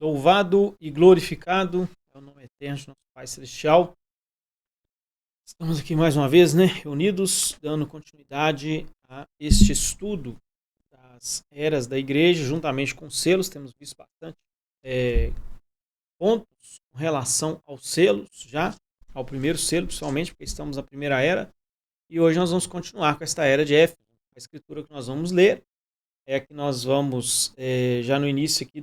Louvado e glorificado é o nome eterno de nosso Pai Celestial. Estamos aqui mais uma vez, reunidos, dando continuidade a este estudo das eras da igreja, juntamente com os selos. Temos visto bastante pontos com relação aos selos, já ao primeiro selo, principalmente, porque estamos na primeira era. E hoje nós vamos continuar com esta era de Éfeso. A escritura que nós vamos ler é a que nós vamos, já no início aqui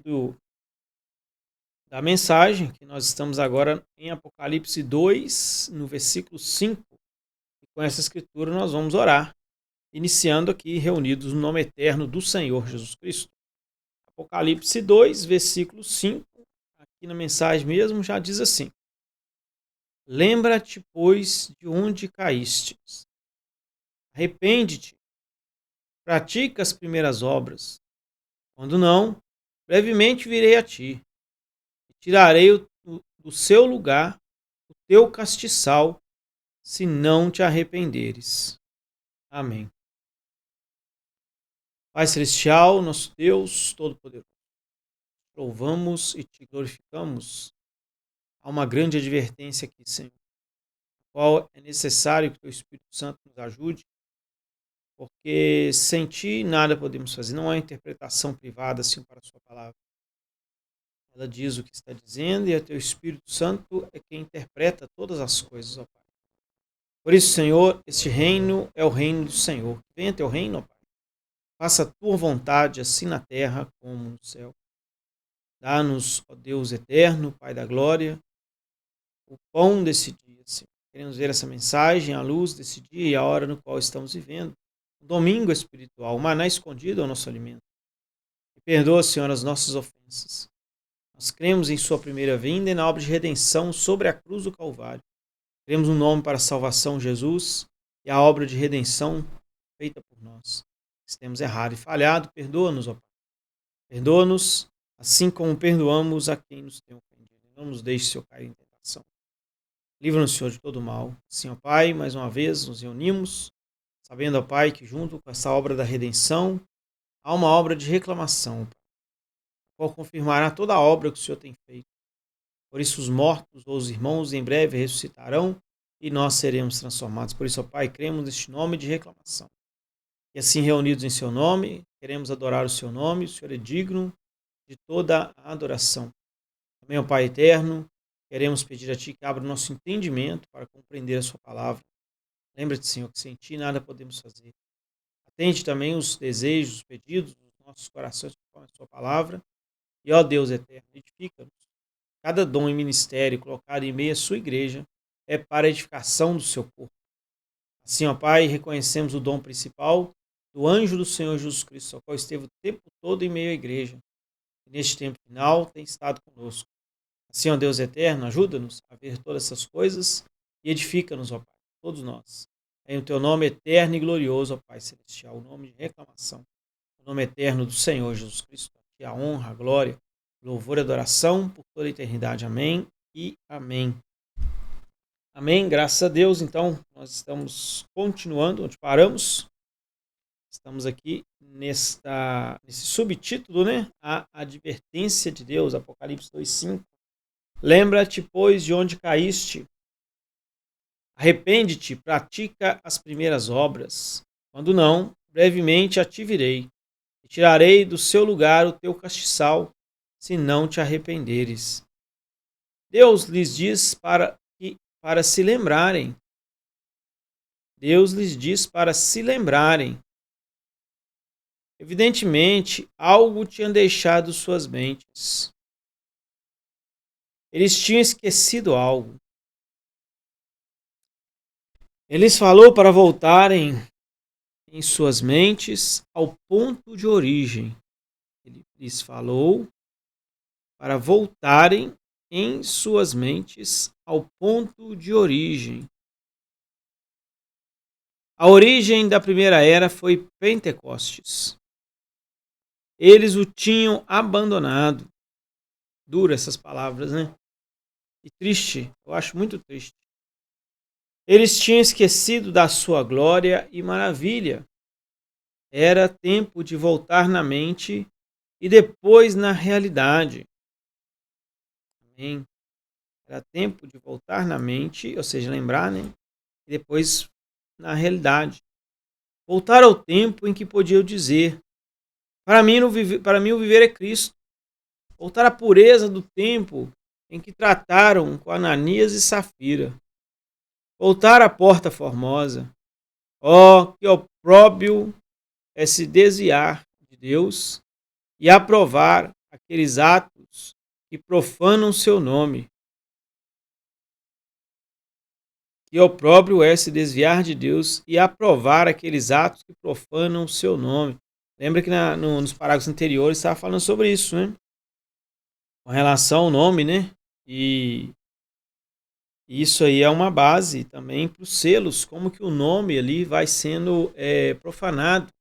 da mensagem, que nós estamos agora em Apocalipse 2, no versículo 5. E com essa escritura nós vamos orar, iniciando aqui reunidos no nome eterno do Senhor Jesus Cristo. Apocalipse 2, versículo 5, aqui na mensagem mesmo, já diz assim: Lembra-te, pois, de onde caístes. Arrepende-te, pratica as primeiras obras. Quando não, brevemente virei a ti, e tirarei do seu lugar o teu castiçal, se não te arrependeres. Amém. Pai Celestial, nosso Deus Todo-Poderoso, louvamos e te glorificamos. Há uma grande advertência aqui, Senhor, a qual é necessário que o teu Espírito Santo nos ajude, porque sem ti nada podemos fazer. Não há interpretação privada, Senhor, para a sua palavra. Ela diz o que está dizendo e o teu Espírito Santo é quem interpreta todas as coisas, ó Pai. Por isso, Senhor, este reino é o reino do Senhor. Venha teu reino, ó Pai. Faça a tua vontade, assim na terra como no céu. Dá-nos, ó Deus eterno, Pai da glória, o pão desse dia, Senhor. Queremos ver essa mensagem à luz desse dia e a hora no qual estamos vivendo. O domingo espiritual, o maná escondido é o nosso alimento. E perdoa, Senhor, as nossas ofensas. Nós cremos em sua primeira vinda e na obra de redenção sobre a cruz do Calvário. Cremos um nome para a salvação, Jesus, e a obra de redenção feita por nós. Se temos errado e falhado, perdoa-nos, ó Pai. Perdoa-nos, assim como perdoamos a quem nos tem ofendido. Não nos deixe, Senhor, cair em tentação. Livra-nos, Senhor, de todo mal. Sim, ó Pai, mais uma vez nos reunimos, sabendo, ó Pai, que junto com essa obra da redenção, há uma obra de reclamação, Pai, a qual confirmará toda a obra que o Senhor tem feito. Por isso os mortos ou os irmãos em breve ressuscitarão e nós seremos transformados. Por isso, ó Pai, cremos neste nome de reclamação. E assim, reunidos em seu nome, queremos adorar o seu nome. O Senhor é digno de toda a adoração. Também, ó Pai eterno, queremos pedir a Ti que abra o nosso entendimento para compreender a sua palavra. Lembra-te, Senhor, que sem Ti nada podemos fazer. Atende também os desejos, os pedidos dos nossos corações conforme a sua palavra. E, ó Deus eterno, edifica-nos. Cada dom e ministério colocado em meio à sua igreja é para a edificação do seu corpo. Assim, ó Pai, reconhecemos o dom principal do anjo do Senhor Jesus Cristo, o qual esteve o tempo todo em meio à igreja. E neste tempo final tem estado conosco. Assim, ó Deus eterno, ajuda-nos a ver todas essas coisas e edifica-nos, ó Pai, todos nós. Em o teu nome eterno e glorioso, ó Pai celestial, o nome de reclamação, o nome eterno do Senhor Jesus Cristo, que a honra, a glória, louvor e adoração por toda a eternidade. Amém e amém. Amém, graças a Deus. Então, nós estamos continuando onde paramos. Estamos aqui nesse subtítulo, A advertência de Deus, Apocalipse 2:5. Lembra-te, pois, de onde caíste. Arrepende-te, pratica as primeiras obras. Quando não, brevemente a te virei, e tirarei do seu lugar o teu castiçal, se não te arrependeres. Deus lhes diz para se lembrarem. Deus lhes diz para se lembrarem. Evidentemente, algo tinha deixado suas mentes. Eles tinham esquecido algo. Eles falou para voltarem em suas mentes ao ponto de origem. Ele lhes falou para voltarem em suas mentes ao ponto de origem. A origem da primeira era foi Pentecostes. Eles o tinham abandonado. Dura essas palavras, E triste, eu acho muito triste. Eles tinham esquecido da sua glória e maravilha. Era tempo de voltar na mente e depois na realidade. Amém. Era tempo de voltar na mente, ou seja, lembrar, né? E depois na realidade. Voltar ao tempo em que podia dizer: para mim o viver é Cristo. Voltar à pureza do tempo em que trataram com Ananias e Safira. Voltar à porta formosa. Que opróbrio é se desviar de Deus e aprovar aqueles atos que profanam seu nome. Que opróbrio é se desviar de Deus e aprovar aqueles atos que profanam o seu nome. Lembra que nos parágrafos anteriores estava falando sobre isso, né? Com relação ao nome, né? E isso aí é uma base também para os selos, como que o nome ali vai sendo profanado,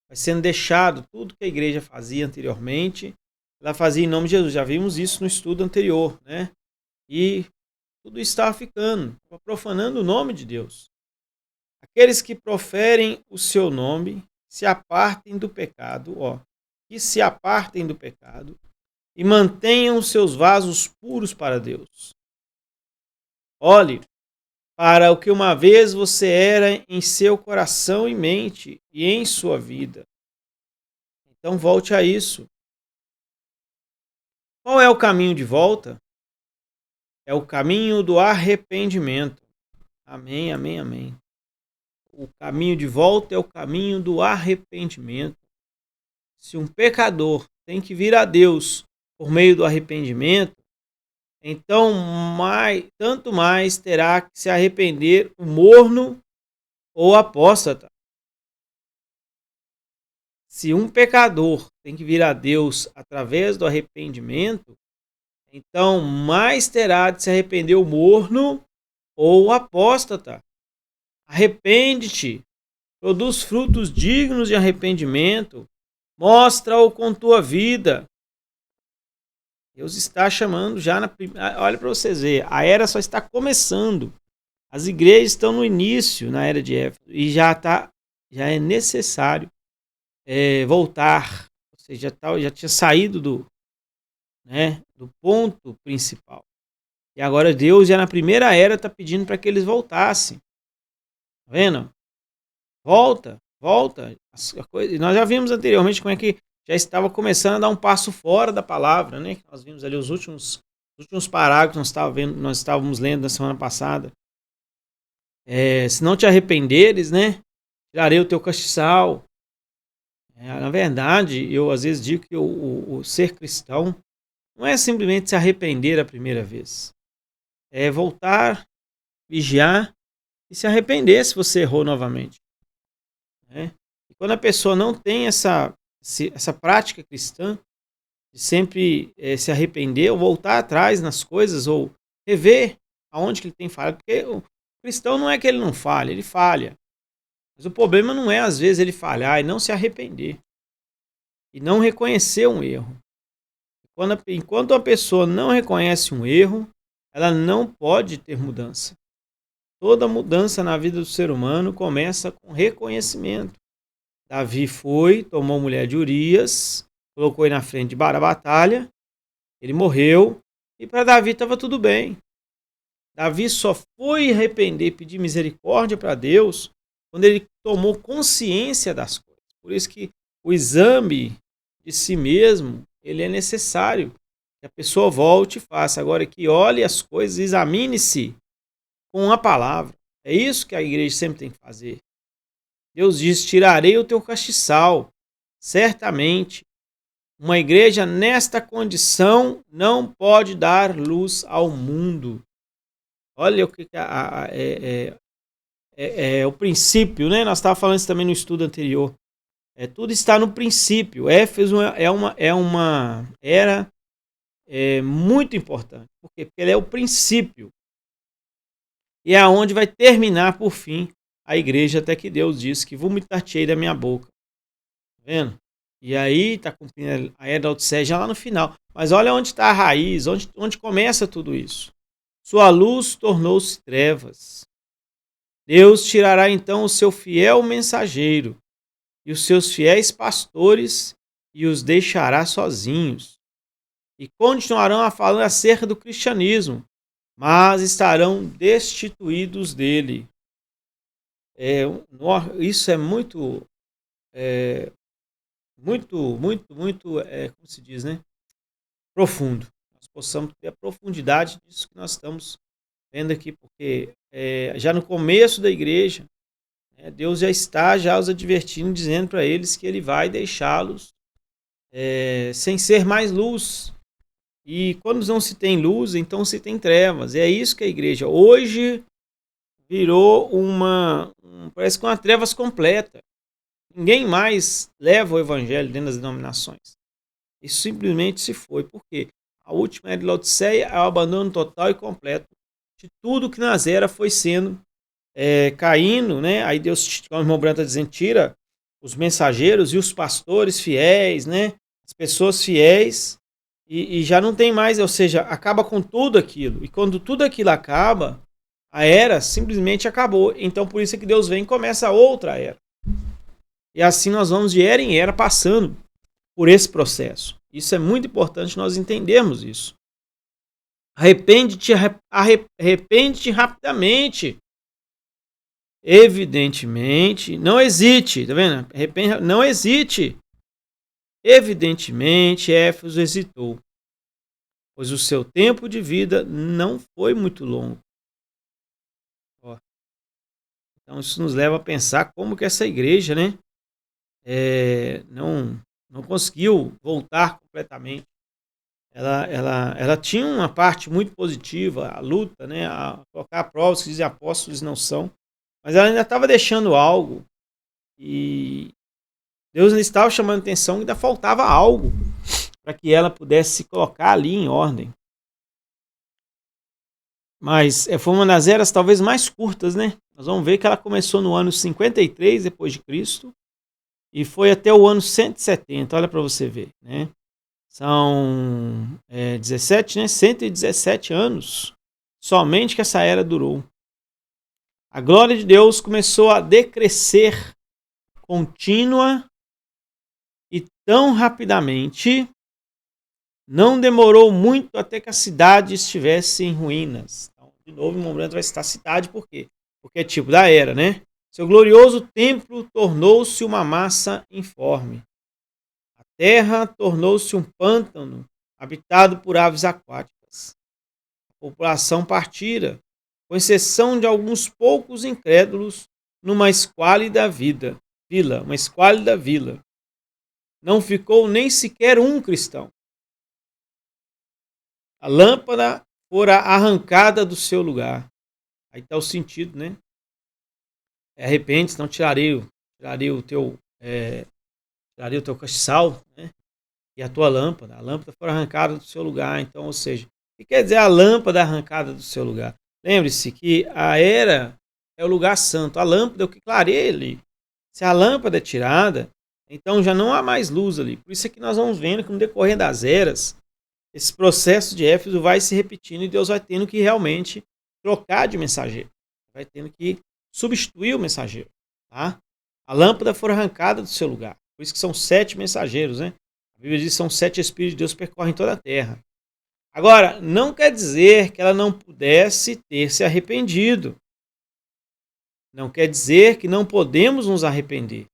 vai sendo deixado. Tudo que a igreja fazia anteriormente, ela fazia em nome de Jesus. Já vimos isso no estudo anterior, né? E tudo estava ficando, profanando o nome de Deus. Aqueles que proferem o seu nome se apartem do pecado, que se apartem do pecado e mantenham seus vasos puros para Deus. Olhe para o que uma vez você era em seu coração e mente e em sua vida. Então volte a isso. Qual é o caminho de volta? É o caminho do arrependimento. Amém, amém, amém. O caminho de volta é o caminho do arrependimento. Se um pecador tem que vir a Deus por meio do arrependimento, então tanto mais terá que se arrepender o morno ou apóstata. Se um pecador tem que vir a Deus através do arrependimento, então mais terá de se arrepender o morno ou o apóstata. Arrepende-te, produz frutos dignos de arrependimento, mostra-o com tua vida. Deus está chamando já olha para vocês verem, a era só está começando. As igrejas estão no início na era de Éfeso e já é necessário voltar. Ou seja, já tinha saído do ponto principal. E agora Deus já na primeira era está pedindo para que eles voltassem. Tá vendo? Volta. Nós já vimos anteriormente como é que já estava começando a dar um passo fora da palavra, né? Nós vimos ali os últimos parágrafos nós estávamos lendo na semana passada. Se não te arrependeres, né? Tirarei o teu castiçal. Na verdade, eu às vezes digo que o ser cristão não é simplesmente se arrepender a primeira vez. É voltar, vigiar e se arrepender se você errou novamente. E quando a pessoa não tem essa prática cristã, de sempre se arrepender ou voltar atrás nas coisas ou rever aonde que ele tem falhado, porque o cristão não é que ele não falha, ele falha. Mas o problema não é às vezes ele falhar e não se arrepender e não reconhecer um erro. Enquanto uma pessoa não reconhece um erro, ela não pode ter mudança. Toda mudança na vida do ser humano começa com reconhecimento. Davi tomou a mulher de Urias, colocou ele na frente da batalha, ele morreu, e para Davi estava tudo bem. Davi só foi arrepender, pedir misericórdia para Deus, quando ele tomou consciência das coisas. Por isso que o exame de si mesmo, ele é necessário. Que a pessoa volte e faça. Agora que olhe as coisas, examine-se com a palavra. É isso que a igreja sempre tem que fazer. Deus diz: tirarei o teu castiçal. Certamente, uma igreja nesta condição não pode dar luz ao mundo. Olha o que é o princípio, né? Nós estávamos falando isso também no estudo anterior. Tudo está no princípio. Éfeso é uma era muito importante. Por quê? Porque ele é o princípio. E é aonde vai terminar, por fim, a igreja, até que Deus diz que vomitar-te-ei da minha boca. Tá vendo? E aí está cumprindo a era da Odisseia já lá no final. Mas olha onde está a raiz, onde começa tudo isso. Sua luz tornou-se trevas. Deus tirará então o seu fiel mensageiro e os seus fiéis pastores e os deixará sozinhos. e continuarão a falar acerca do cristianismo, mas estarão destituídos dele. Isso é muito, como se diz, né? Profundo. Nós possamos ter a profundidade disso que nós estamos vendo aqui, porque já no começo da igreja, Deus já está os advertindo, dizendo para eles que ele vai deixá-los sem ser mais luz. E quando não se tem luz, então se tem trevas. E é isso que a igreja hoje virou parece que uma trevas completa. Ninguém mais leva o evangelho dentro das denominações. Isso simplesmente se foi. Por quê? A última era de Laodiceia é o abandono total e completo de tudo que nas eras foi sendo caindo, né? Aí Deus, como o irmão Branco está dizendo, tira os mensageiros e os pastores fiéis, né? As pessoas fiéis, e já não tem mais, ou seja, acaba com tudo aquilo. E quando tudo aquilo acaba, a era simplesmente acabou. Então por isso é que Deus vem e começa outra era. E assim nós vamos de era em era passando por esse processo. Isso é muito importante nós entendermos isso. Arrepende-te rapidamente. Evidentemente, não hesite, tá vendo? Não hesite. Evidentemente, Éfeso hesitou, pois o seu tempo de vida não foi muito longo. Então, isso nos leva a pensar como que essa igreja, né, não conseguiu voltar completamente. Ela tinha uma parte muito positiva, a luta, né, a colocar a prova os que dizem apóstolos não são, mas ela ainda estava deixando algo, e Deus ainda estava chamando atenção, ainda faltava algo para que ela pudesse se colocar ali em ordem. Mas foi uma das eras talvez mais curtas, né? Nós vamos ver que ela começou no ano 53 depois de Cristo e foi até o ano 170, olha para você ver, né? São 17, né? 117 anos somente que essa era durou. A glória de Deus começou a decrescer contínua e tão rapidamente, não demorou muito até que a cidade estivesse em ruínas. Então, de novo, o irmão Branco vai citar a cidade, por quê? Porque é tipo da era, né? Seu glorioso templo tornou-se uma massa informe. A terra tornou-se um pântano habitado por aves aquáticas. A população partira, com exceção de alguns poucos incrédulos, numa esquálida vila. Uma esquálida vila. Não ficou nem sequer um cristão. A lâmpada fora arrancada do seu lugar. Aí está o sentido, né? Arrepende, senão tiraria o teu castiçal, né? E a tua lâmpada. A lâmpada fora arrancada do seu lugar. Então, ou seja, o que quer dizer a lâmpada arrancada do seu lugar? Lembre-se que a era é o lugar santo. A lâmpada é o que clareia ali. Se a lâmpada é tirada, então já não há mais luz ali. Por isso é que nós vamos vendo que no decorrer das eras, esse processo de Éfeso vai se repetindo e Deus vai tendo que realmente trocar de mensageiro. Vai tendo que substituir o mensageiro. Tá? A lâmpada foi arrancada do seu lugar. Por isso que são 7 mensageiros, né? A Bíblia diz que são 7 Espíritos de Deus que percorrem toda a terra. Agora, não quer dizer que ela não pudesse ter se arrependido. Não quer dizer que não podemos nos arrepender.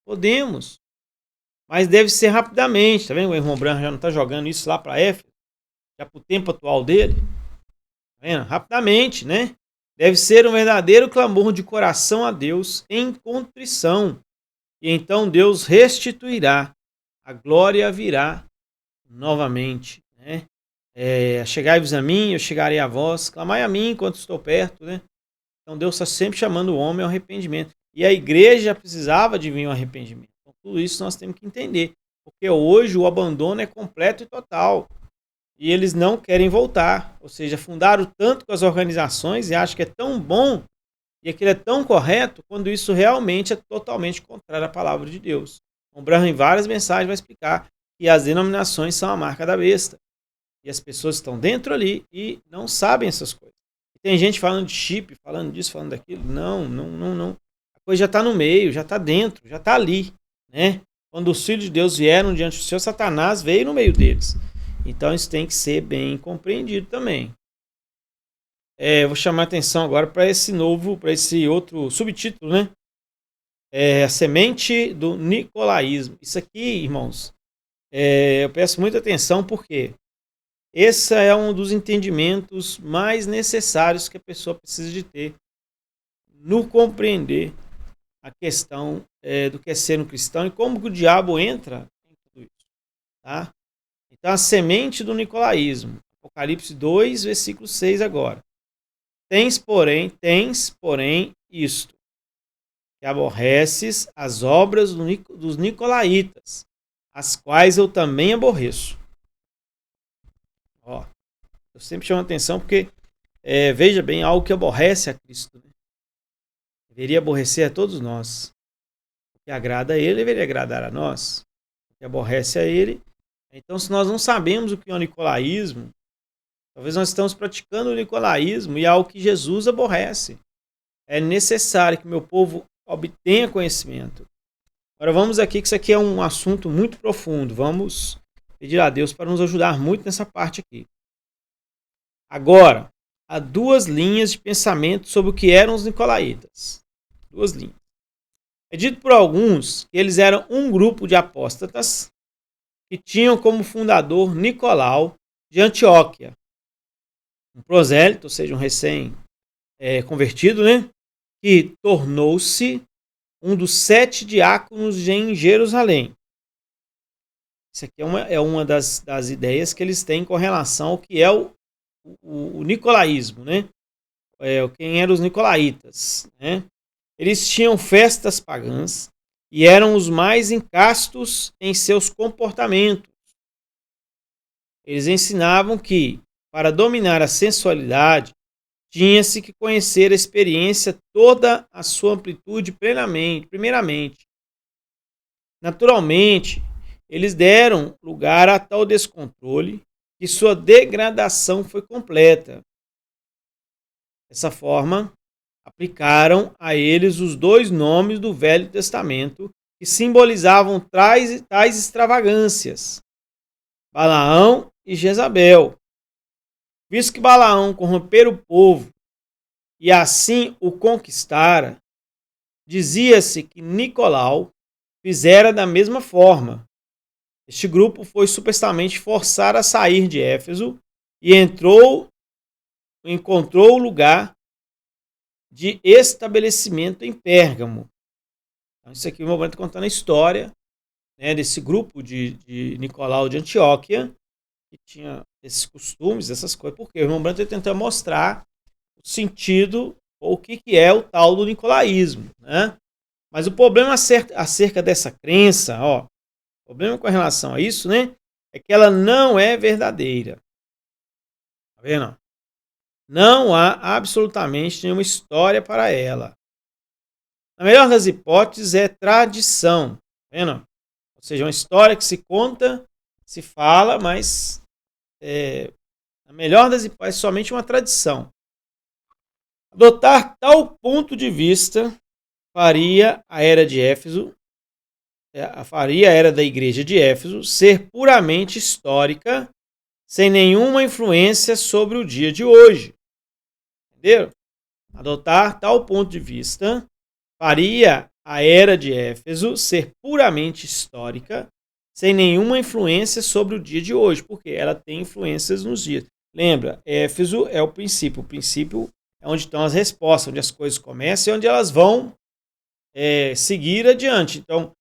Podemos. Mas deve ser rapidamente. Tá vendo? O irmão Branco já não está jogando isso lá para Éfeso, já para o tempo atual dele. Tá vendo? Rapidamente, né? Deve ser um verdadeiro clamor de coração a Deus em contrição. E então Deus restituirá. A glória virá novamente, né? Chegai-vos a mim, eu chegarei a vós. Clamai a mim enquanto estou perto, né? Então Deus está sempre chamando o homem ao arrependimento. E a igreja precisava de vir ao arrependimento. Então tudo isso nós temos que entender. Porque hoje o abandono é completo e total. E eles não querem voltar. Ou seja, fundaram tanto com as organizações e acham que é tão bom e aquilo é tão correto, quando isso realmente é totalmente contrário à palavra de Deus. O Branham, em várias mensagens, vai explicar que as denominações são a marca da besta. E as pessoas estão dentro ali e não sabem essas coisas. E tem gente falando de chip, falando disso, falando daquilo. Não. A coisa já está no meio, já está dentro, já está ali. Né? Quando os filhos de Deus vieram diante do Senhor, Satanás veio no meio deles. Então isso tem que ser bem compreendido também. Vou chamar a atenção agora para esse outro subtítulo, né? A semente do nicolaísmo. Isso aqui, irmãos, eu peço muita atenção porque esse é um dos entendimentos mais necessários que a pessoa precisa de ter no compreender a questão do que é ser um cristão e como que o diabo entra em tudo isso, tá? Então, a semente do nicolaísmo, Apocalipse 2, versículo 6 agora. Tens, porém, isto, que aborreces as obras dos nicolaítas, as quais eu também aborreço. Ó, eu sempre chamo a atenção porque, veja bem, algo que aborrece a Cristo, né? Deveria aborrecer a todos nós. O que agrada a ele, deveria agradar a nós. O que aborrece a ele. Então, se nós não sabemos o que é o nicolaísmo, talvez nós estamos praticando o nicolaísmo e é algo que Jesus aborrece. É necessário que meu povo obtenha conhecimento. Agora vamos aqui, que isso aqui é um assunto muito profundo. Vamos pedir a Deus para nos ajudar muito nessa parte aqui. Agora, há duas linhas de pensamento sobre o que eram os nicolaítas. Duas linhas. É dito por alguns que eles eram um grupo de apóstatas que tinham como fundador Nicolau de Antioquia. Um prosélito, ou seja, um recém-convertido, né? Que tornou-se um dos 7 diáconos em Jerusalém. Isso aqui é uma das ideias que eles têm com relação ao que é o nicolaísmo, né? Quem eram os nicolaítas, né? Eles tinham festas pagãs e eram os mais incastos em seus comportamentos. Eles ensinavam que, para dominar a sensualidade, tinha-se que conhecer a experiência toda a sua amplitude primeiramente. Naturalmente, eles deram lugar a tal descontrole que sua degradação foi completa. Dessa forma, aplicaram a eles os 2 nomes do Velho Testamento que simbolizavam tais extravagâncias: Balaão e Jezabel. Visto que Balaão corrompera o povo e assim o conquistara, dizia-se que Nicolau fizera da mesma forma. Este grupo foi supostamente forçado a sair de Éfeso e encontrou lugar de estabelecimento em Pérgamo. Então, isso aqui é um momento contando a história, né, desse grupo de Nicolau de Antioquia, que tinha esses costumes, essas coisas, porque o irmão Branco está tentando mostrar o sentido ou o que é o tal do nicolaísmo, né? Mas o problema acerca dessa crença, o problema com relação a isso, né, é que ela não é verdadeira. Tá vendo? Não há absolutamente nenhuma história para ela. Na melhor das hipóteses, é tradição. Tá vendo? Ou seja, uma história que se conta, se fala, mas na melhor das hipóteses, é somente uma tradição. Adotar tal ponto de vista faria a era de Éfeso, faria a era da igreja de Éfeso ser puramente histórica, sem nenhuma influência sobre o dia de hoje. Entenderam? Adotar tal ponto de vista faria a era de Éfeso ser puramente histórica, sem nenhuma influência sobre o dia de hoje, porque ela tem influências nos dias. Lembra, Éfeso é o princípio é onde estão as respostas, onde as coisas começam e onde elas vão seguir adiante. Então,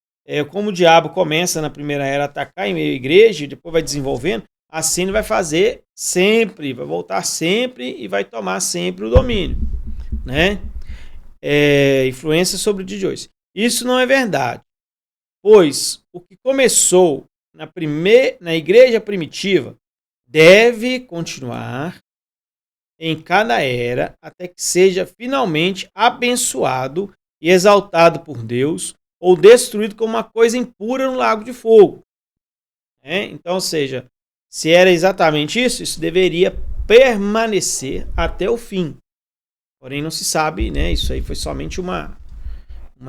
como o diabo começa na primeira era a atacar em meio à igreja e depois vai desenvolvendo, assim ele vai fazer sempre, vai voltar sempre e vai tomar sempre o domínio, né? Influência sobre o dia de hoje. Isso não é verdade, pois o que começou na igreja primitiva deve continuar em cada era até que seja finalmente abençoado e exaltado por Deus ou destruído como uma coisa impura no lago de fogo. Então, ou seja, se era exatamente isso deveria permanecer até o fim. Porém, não se sabe, né? Isso aí foi somente uma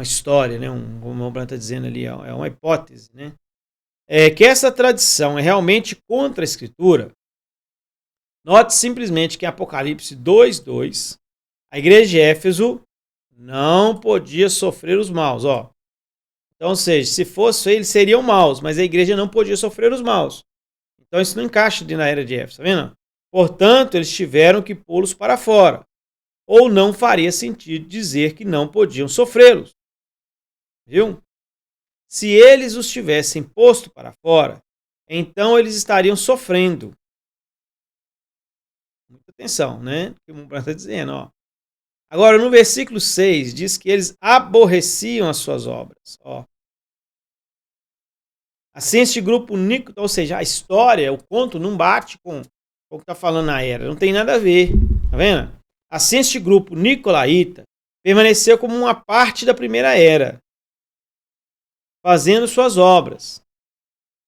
história, né? Como o Branco está dizendo ali, é uma hipótese, né? que essa tradição é realmente contra a Escritura, note simplesmente que em Apocalipse 2:2, a igreja de Éfeso não podia sofrer os maus. Ó. Então, ou seja, se fosse eles seriam maus, mas a igreja não podia sofrer os maus. Então isso não encaixa na era de Éfeso, tá vendo? Portanto, eles tiveram que pô-los para fora. Ou não faria sentido dizer que não podiam sofrê-los. Viu? Se eles os tivessem posto para fora, então eles estariam sofrendo. Muita atenção, né? O que o Mumbrand está dizendo, ó. Agora, no versículo 6, diz que eles aborreciam as suas obras. Ó. Assim, este grupo único, ou seja, a história, o conto, não bate com o que está falando na era. Não tem nada a ver. Tá vendo? Assim, este grupo nicolaíta permaneceu como uma parte da primeira era, fazendo suas obras.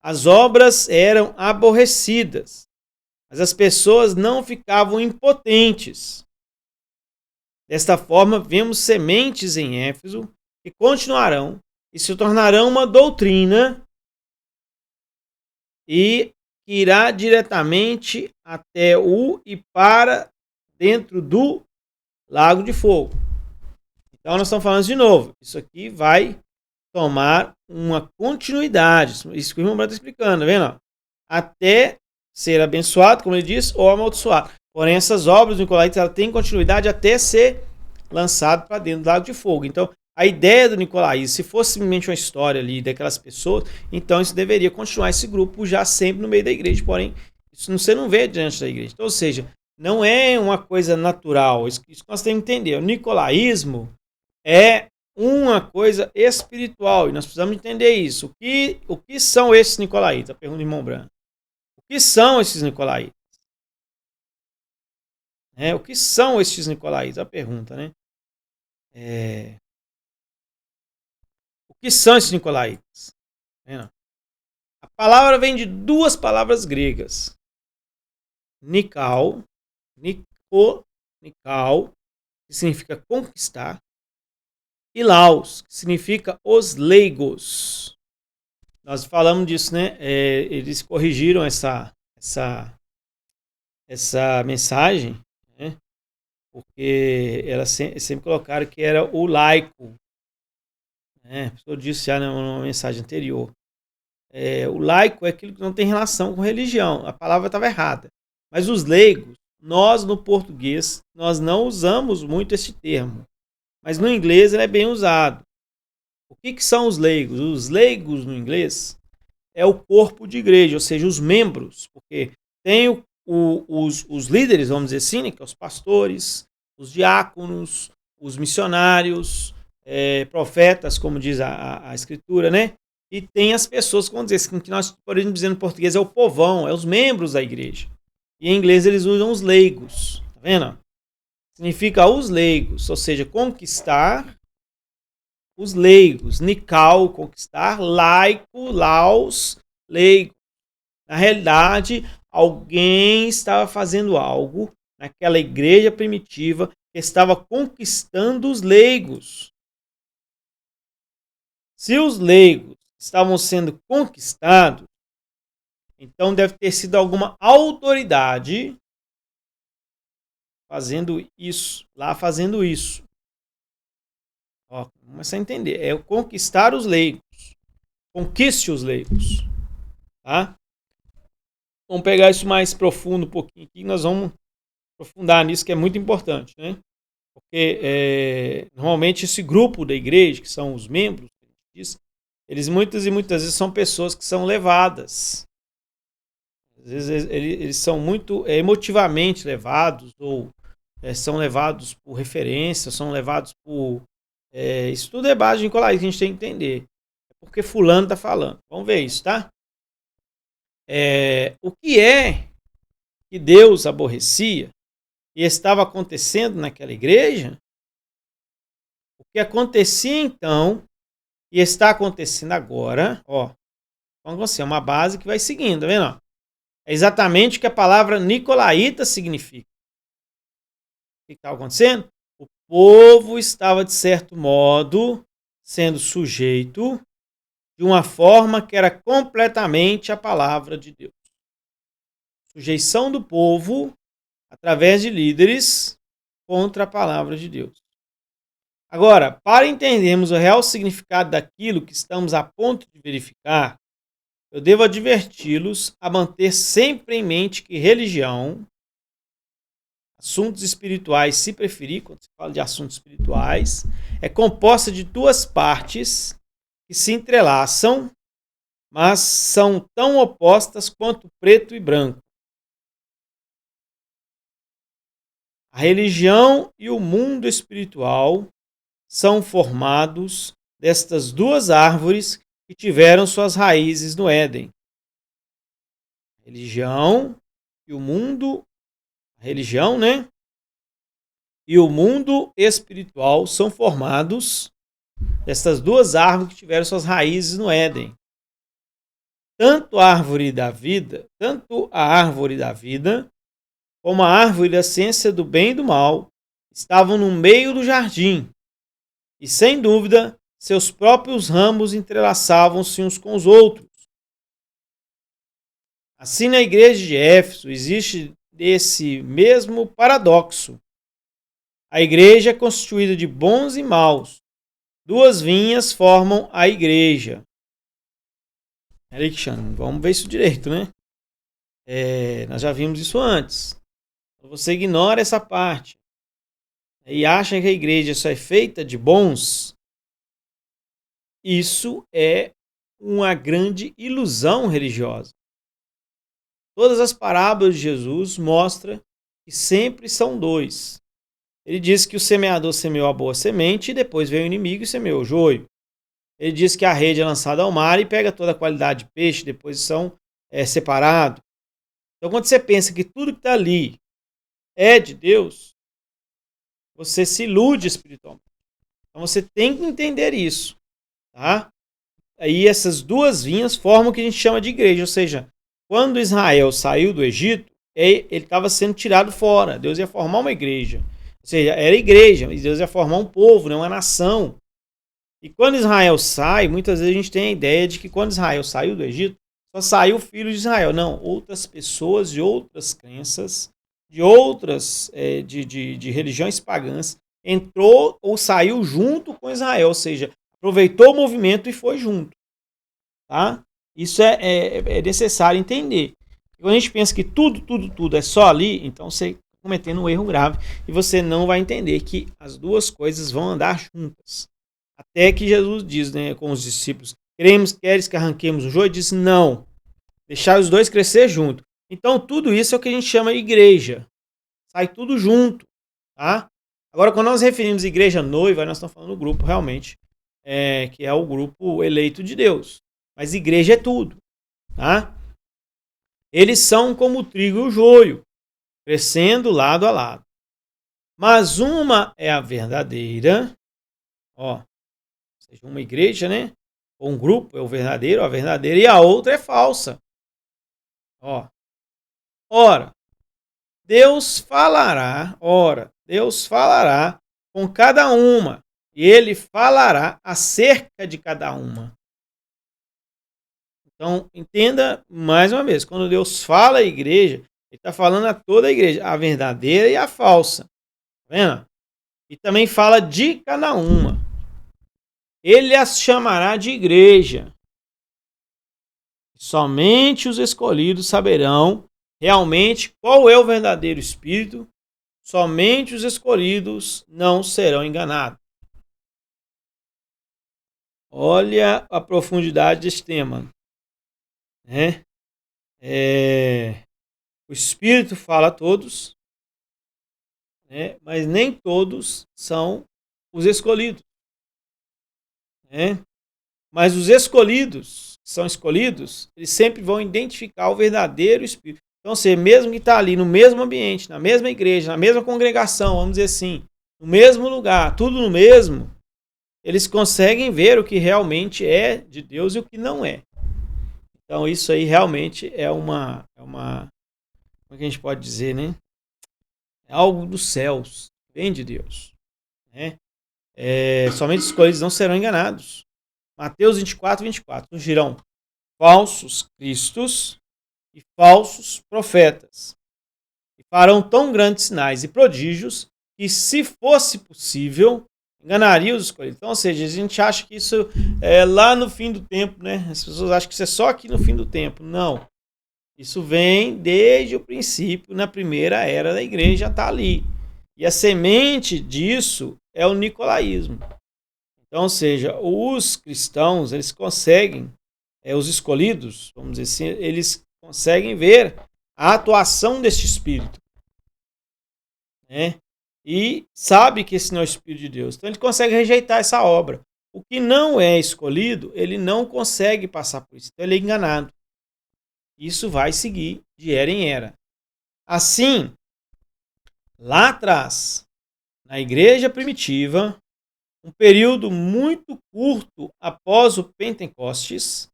As obras eram aborrecidas, mas as pessoas não ficavam impotentes. Desta forma, vemos sementes em Éfeso que continuarão e se tornarão uma doutrina e que irá diretamente até o e para dentro do lago de fogo. Então nós estamos falando de novo. Isso aqui vai tomar uma continuidade. Isso que o irmão Branco está explicando, tá vendo? Até ser abençoado, como ele diz, ou amaldiçoado. Porém, essas obras do Nicolaítas têm continuidade até ser lançado para dentro do lago de fogo. Então, a ideia do nicolaísmo, se fosse simplesmente uma história ali daquelas pessoas, então isso deveria continuar esse grupo já sempre no meio da igreja. Porém, isso você não vê diante da igreja. Então, ou seja, não é uma coisa natural. Isso que nós temos que entender. O nicolaísmo é uma coisa espiritual e nós precisamos entender isso. O que são esses nicolaítas? A pergunta do irmão Branco. O que são esses nicolaítas? O que são esses nicolaítas? A pergunta, né? O que são esses nicolaítas? A palavra vem de duas palavras gregas. Nikal, Nikal, que significa conquistar, e Laos, que significa os leigos. Nós falamos disso, né? Eles corrigiram essa mensagem, né? Porque ela sempre colocaram que era o laico. Né? Eu disse já numa mensagem anterior. O laico é aquilo que não tem relação com religião. A palavra estava errada. Mas os leigos, nós no português, nós não usamos muito esse termo. Mas no inglês ele é bem usado. O que são os leigos? Os leigos no inglês é o corpo de igreja, ou seja, os membros. Porque tem os líderes, vamos dizer assim, né, que são os pastores, os diáconos, os missionários, profetas, como diz a escritura, né? E tem as pessoas, vamos dizer assim, que nós podemos dizer no português é o povão, é os membros da igreja. E em inglês eles usam os leigos, tá vendo? Significa os leigos, ou seja, conquistar os leigos. Nikal, conquistar, laico, laos, leigo. Na realidade, alguém estava fazendo algo naquela igreja primitiva que estava conquistando os leigos. Se os leigos estavam sendo conquistados, então deve ter sido alguma autoridade fazendo isso, lá fazendo isso. Ó, vamos começar a entender. É o conquistar os leigos. Conquiste os leigos. Tá? Vamos pegar isso mais profundo um pouquinho aqui. Nós vamos aprofundar nisso, que é muito importante. Né? Porque normalmente esse grupo da igreja, que são os membros, eles muitas vezes são pessoas que são levadas. Às vezes eles são muito emotivamente levados, ou são levados por referência, são levados por... isso tudo é base de Nicolaísmo, que a gente tem que entender. É porque fulano está falando. Vamos ver isso, tá? O que é que Deus aborrecia e estava acontecendo naquela igreja? O que acontecia então e está acontecendo agora, ó, vamos assim, é uma base que vai seguindo, tá vendo? É exatamente o que a palavra nicolaíta significa. O que estava acontecendo? O povo estava, de certo modo, sendo sujeito de uma forma que era completamente a palavra de Deus. Sujeição do povo através de líderes contra a palavra de Deus. Agora, para entendermos o real significado daquilo que estamos a ponto de verificar, eu devo adverti-los a manter sempre em mente que religião, assuntos espirituais, se preferir, quando se fala de assuntos espirituais, é composta de duas partes que se entrelaçam, mas são tão opostas quanto preto e branco. A religião e o mundo espiritual são formados destas duas árvores que tiveram suas raízes no Éden. A religião e o mundo, a religião, né? E o mundo espiritual são formados destas duas árvores que tiveram suas raízes no Éden. Tanto a árvore da vida, como a árvore da ciência do bem e do mal estavam no meio do jardim. E, sem dúvida, seus próprios ramos entrelaçavam-se uns com os outros. Assim, na igreja de Éfeso, existe esse mesmo paradoxo. A igreja é constituída de bons e maus. Duas vinhas formam a igreja. Alexandre, vamos ver isso direito, né? Nós já vimos isso antes. Você ignora essa parte e acha que a igreja só é feita de bons, isso é uma grande ilusão religiosa. Todas as parábolas de Jesus mostram que sempre são dois. Ele diz que o semeador semeou a boa semente e depois veio o inimigo e semeou o joio. Ele diz que a rede é lançada ao mar e pega toda a qualidade de peixe, depois são separados. Então, quando você pensa que tudo que está ali é de Deus, você se ilude espiritualmente. Então, você tem que entender isso. Tá? Aí, essas duas vinhas formam o que a gente chama de igreja. Ou seja, quando Israel saiu do Egito, ele estava sendo tirado fora. Deus ia formar uma igreja. Ou seja, era igreja, mas Deus ia formar um povo, uma nação. E quando Israel sai, muitas vezes a gente tem a ideia de que quando Israel saiu do Egito, só saiu o filho de Israel. Não, outras pessoas de outras crenças, de outras de religiões pagãs, entrou ou saiu junto com Israel, ou seja, aproveitou o movimento e foi junto. Tá? Isso é necessário entender. Quando a gente pensa que tudo é só ali, então você está cometendo um erro grave e você não vai entender que as duas coisas vão andar juntas. Até que Jesus diz, né, com os discípulos, queres que arranquemos o joio? Ele diz, não, deixar os dois crescer junto. Então tudo isso é o que a gente chama de igreja. Sai tudo junto. Tá? Agora, quando nós referimos igreja noiva, nós estamos falando do grupo realmente, que é o grupo eleito de Deus. Mas igreja é tudo. Tá? Eles são como o trigo e o joio, crescendo lado a lado. Mas uma é a verdadeira, ou seja, uma igreja, né? Ou um grupo é o verdadeiro, a verdadeira, e a outra é falsa. Ora, Deus falará com cada uma, e ele falará acerca de cada uma. Então, entenda mais uma vez, quando Deus fala à igreja, ele está falando a toda a igreja, a verdadeira e a falsa. Tá vendo? E também fala de cada uma. Ele as chamará de igreja. Somente os escolhidos saberão realmente qual é o verdadeiro espírito. Somente os escolhidos não serão enganados. Olha a profundidade desse tema. Né? O Espírito fala a todos, né? Mas nem todos são os escolhidos. Né? Mas os escolhidos, que são escolhidos, eles sempre vão identificar o verdadeiro Espírito. Então, você mesmo que está ali no mesmo ambiente, na mesma igreja, na mesma congregação, vamos dizer assim, no mesmo lugar, tudo no mesmo, eles conseguem ver o que realmente é de Deus e o que não é. Então, isso aí realmente é uma como é que a gente pode dizer, né? É algo dos céus, vem de Deus. Né? Somente os escolhidos não serão enganados. Mateus 24, 24. Surgirão falsos cristos e falsos profetas. E farão tão grandes sinais e prodígios que, se fosse possível, enganaria os escolhidos. Então, ou seja, a gente acha que isso é lá no fim do tempo, né? As pessoas acham que isso é só aqui no fim do tempo. Não. Isso vem desde o princípio, na primeira era da igreja, está ali. E a semente disso é o nicolaísmo. Então, ou seja, os cristãos, eles conseguem, os escolhidos, vamos dizer assim, eles conseguem ver a atuação deste Espírito, né? E sabe que esse não é o Espírito de Deus. Então ele consegue rejeitar essa obra. O que não é escolhido, ele não consegue passar por isso. Então ele é enganado. Isso vai seguir de era em era. Assim, lá atrás, na igreja primitiva, um período muito curto após o Pentecostes,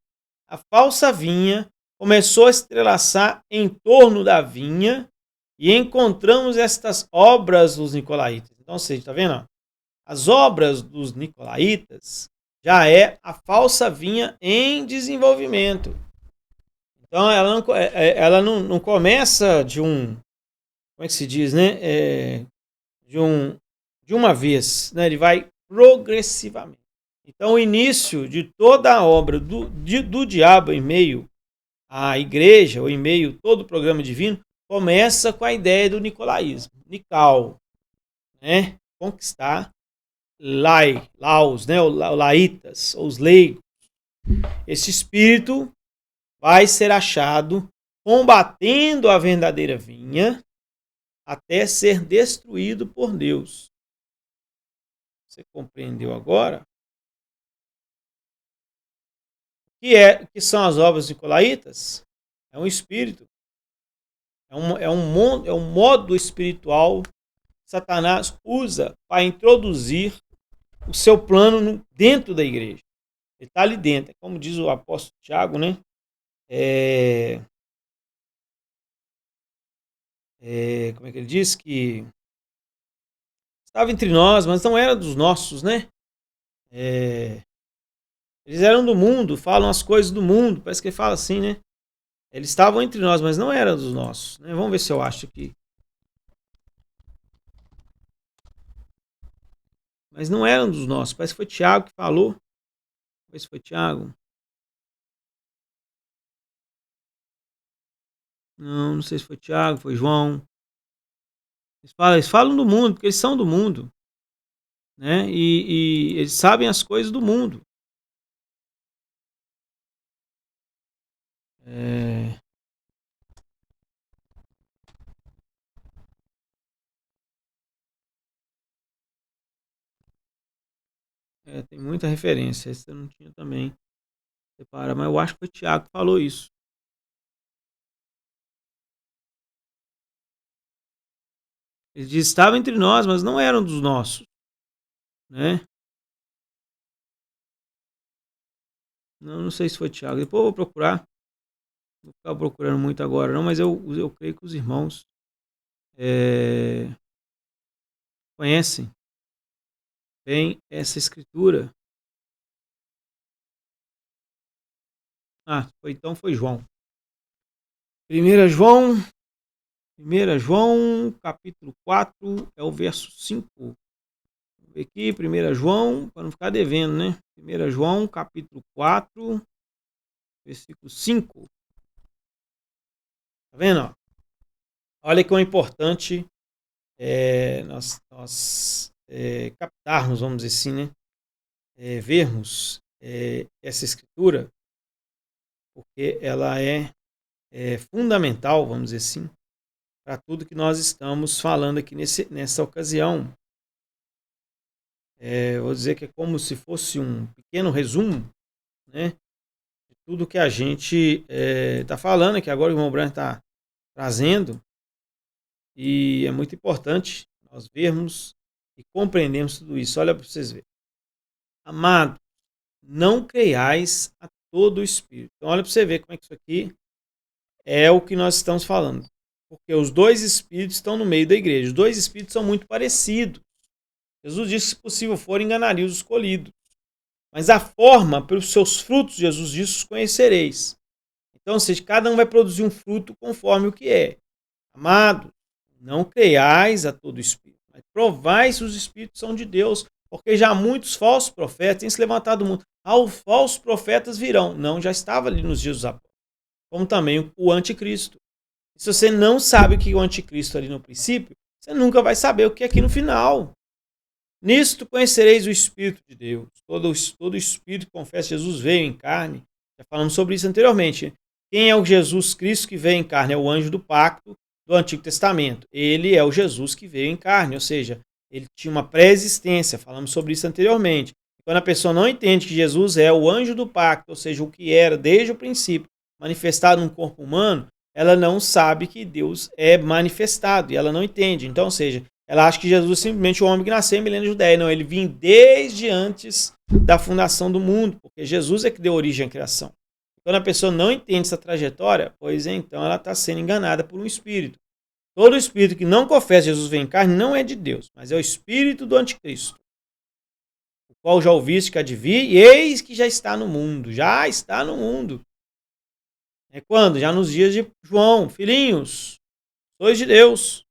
a falsa vinha começou a estrelaçar em torno da vinha e encontramos estas obras dos nicolaítas. Então, você está vendo? As obras dos nicolaítas já é a falsa vinha em desenvolvimento. Então, ela não começa de um, como é que se diz, né? De uma vez, né? Ele vai progressivamente. Então, o início de toda a obra do diabo em meio à igreja, ou em meio a todo o programa divino, começa com a ideia do nicolaísmo. Nical, né? Conquistar laos, né? Os laitas, os leigos. Esse espírito vai ser achado combatendo a verdadeira vinha até ser destruído por Deus. Você compreendeu agora? O que são as obras nicolaítas? É um espírito. É um modo espiritual que Satanás usa para introduzir o seu plano dentro da igreja. Ele está ali dentro. É como diz o apóstolo Tiago, né? Como é que ele diz? Que estava entre nós, mas não era dos nossos, né? Eles eram do mundo, falam as coisas do mundo. Parece que ele fala assim, né? Eles estavam entre nós, mas não eram dos nossos. Né? Vamos ver se eu acho aqui. Mas não eram dos nossos. Parece que foi Tiago que falou. Vamos ver se foi Tiago. Não sei se foi Tiago, foi João. Eles falam do mundo, porque eles são do mundo. Né? E eles sabem as coisas do mundo. Tem muita referência. Esse eu não tinha também. Separa, mas eu acho que foi o Tiago que falou isso. Eles diz, estavam entre nós, mas não eram dos nossos. Né? Não sei se foi Tiago. Depois eu vou procurar. Não vou ficar procurando muito agora, não, mas eu creio que os irmãos conhecem bem essa escritura. Então foi João. 1 João, capítulo 4, é o verso 5. Vamos ver aqui, 1 João, para não ficar devendo, né? 1 João, capítulo 4, versículo 5. Tá vendo? Olha que é importante nós captarmos, vamos dizer assim, né? Vermos essa escritura, porque ela é fundamental, vamos dizer assim, para tudo que nós estamos falando aqui nessa ocasião. Vou dizer que é como se fosse um pequeno resumo, né, de tudo que a gente está falando, que agora o irmão Branco está trazendo, e é muito importante nós vermos e compreendermos tudo isso. Olha para vocês verem. Amado, não creiais a todo o Espírito. Então olha para você ver como é que isso aqui é o que nós estamos falando. Porque os dois Espíritos estão no meio da igreja. Os dois Espíritos são muito parecidos. Jesus disse que, se possível for, enganaria os escolhidos. Mas a forma, pelos seus frutos, Jesus disse, os conhecereis. Então, ou seja, cada um vai produzir um fruto conforme o que é. Amado, não creiais a todo espírito, mas provai se os espíritos são de Deus, porque já muitos falsos profetas têm se levantado do mundo. Os falsos profetas virão. Não, já estava ali nos dias dos apóstolos. Como também o anticristo. E se você não sabe o que é o anticristo ali no princípio, você nunca vai saber o que é aqui no final. Nisto conhecereis o Espírito de Deus. Todo espírito que confessa que Jesus veio em carne. Já falamos sobre isso anteriormente. Quem é o Jesus Cristo que veio em carne? É o anjo do pacto do Antigo Testamento. Ele é o Jesus que veio em carne, ou seja, ele tinha uma pré-existência. Falamos sobre isso anteriormente. Quando a pessoa não entende que Jesus é o anjo do pacto, ou seja, o que era desde o princípio, manifestado num corpo humano, ela não sabe que Deus é manifestado e ela não entende. Então, ou seja, ela acha que Jesus é simplesmente o homem que nasceu em Milênio Judéia. Não, ele vinha desde antes da fundação do mundo, porque Jesus é que deu origem à criação. Quando a pessoa não entende essa trajetória, pois então ela está sendo enganada por um espírito. Todo espírito que não confessa Jesus vem em carne não é de Deus, mas é o espírito do anticristo, o qual já ouviste que há de vir, e eis que já está no mundo. Já está no mundo. É quando? Já nos dias de João. Filhinhos, sois de Deus,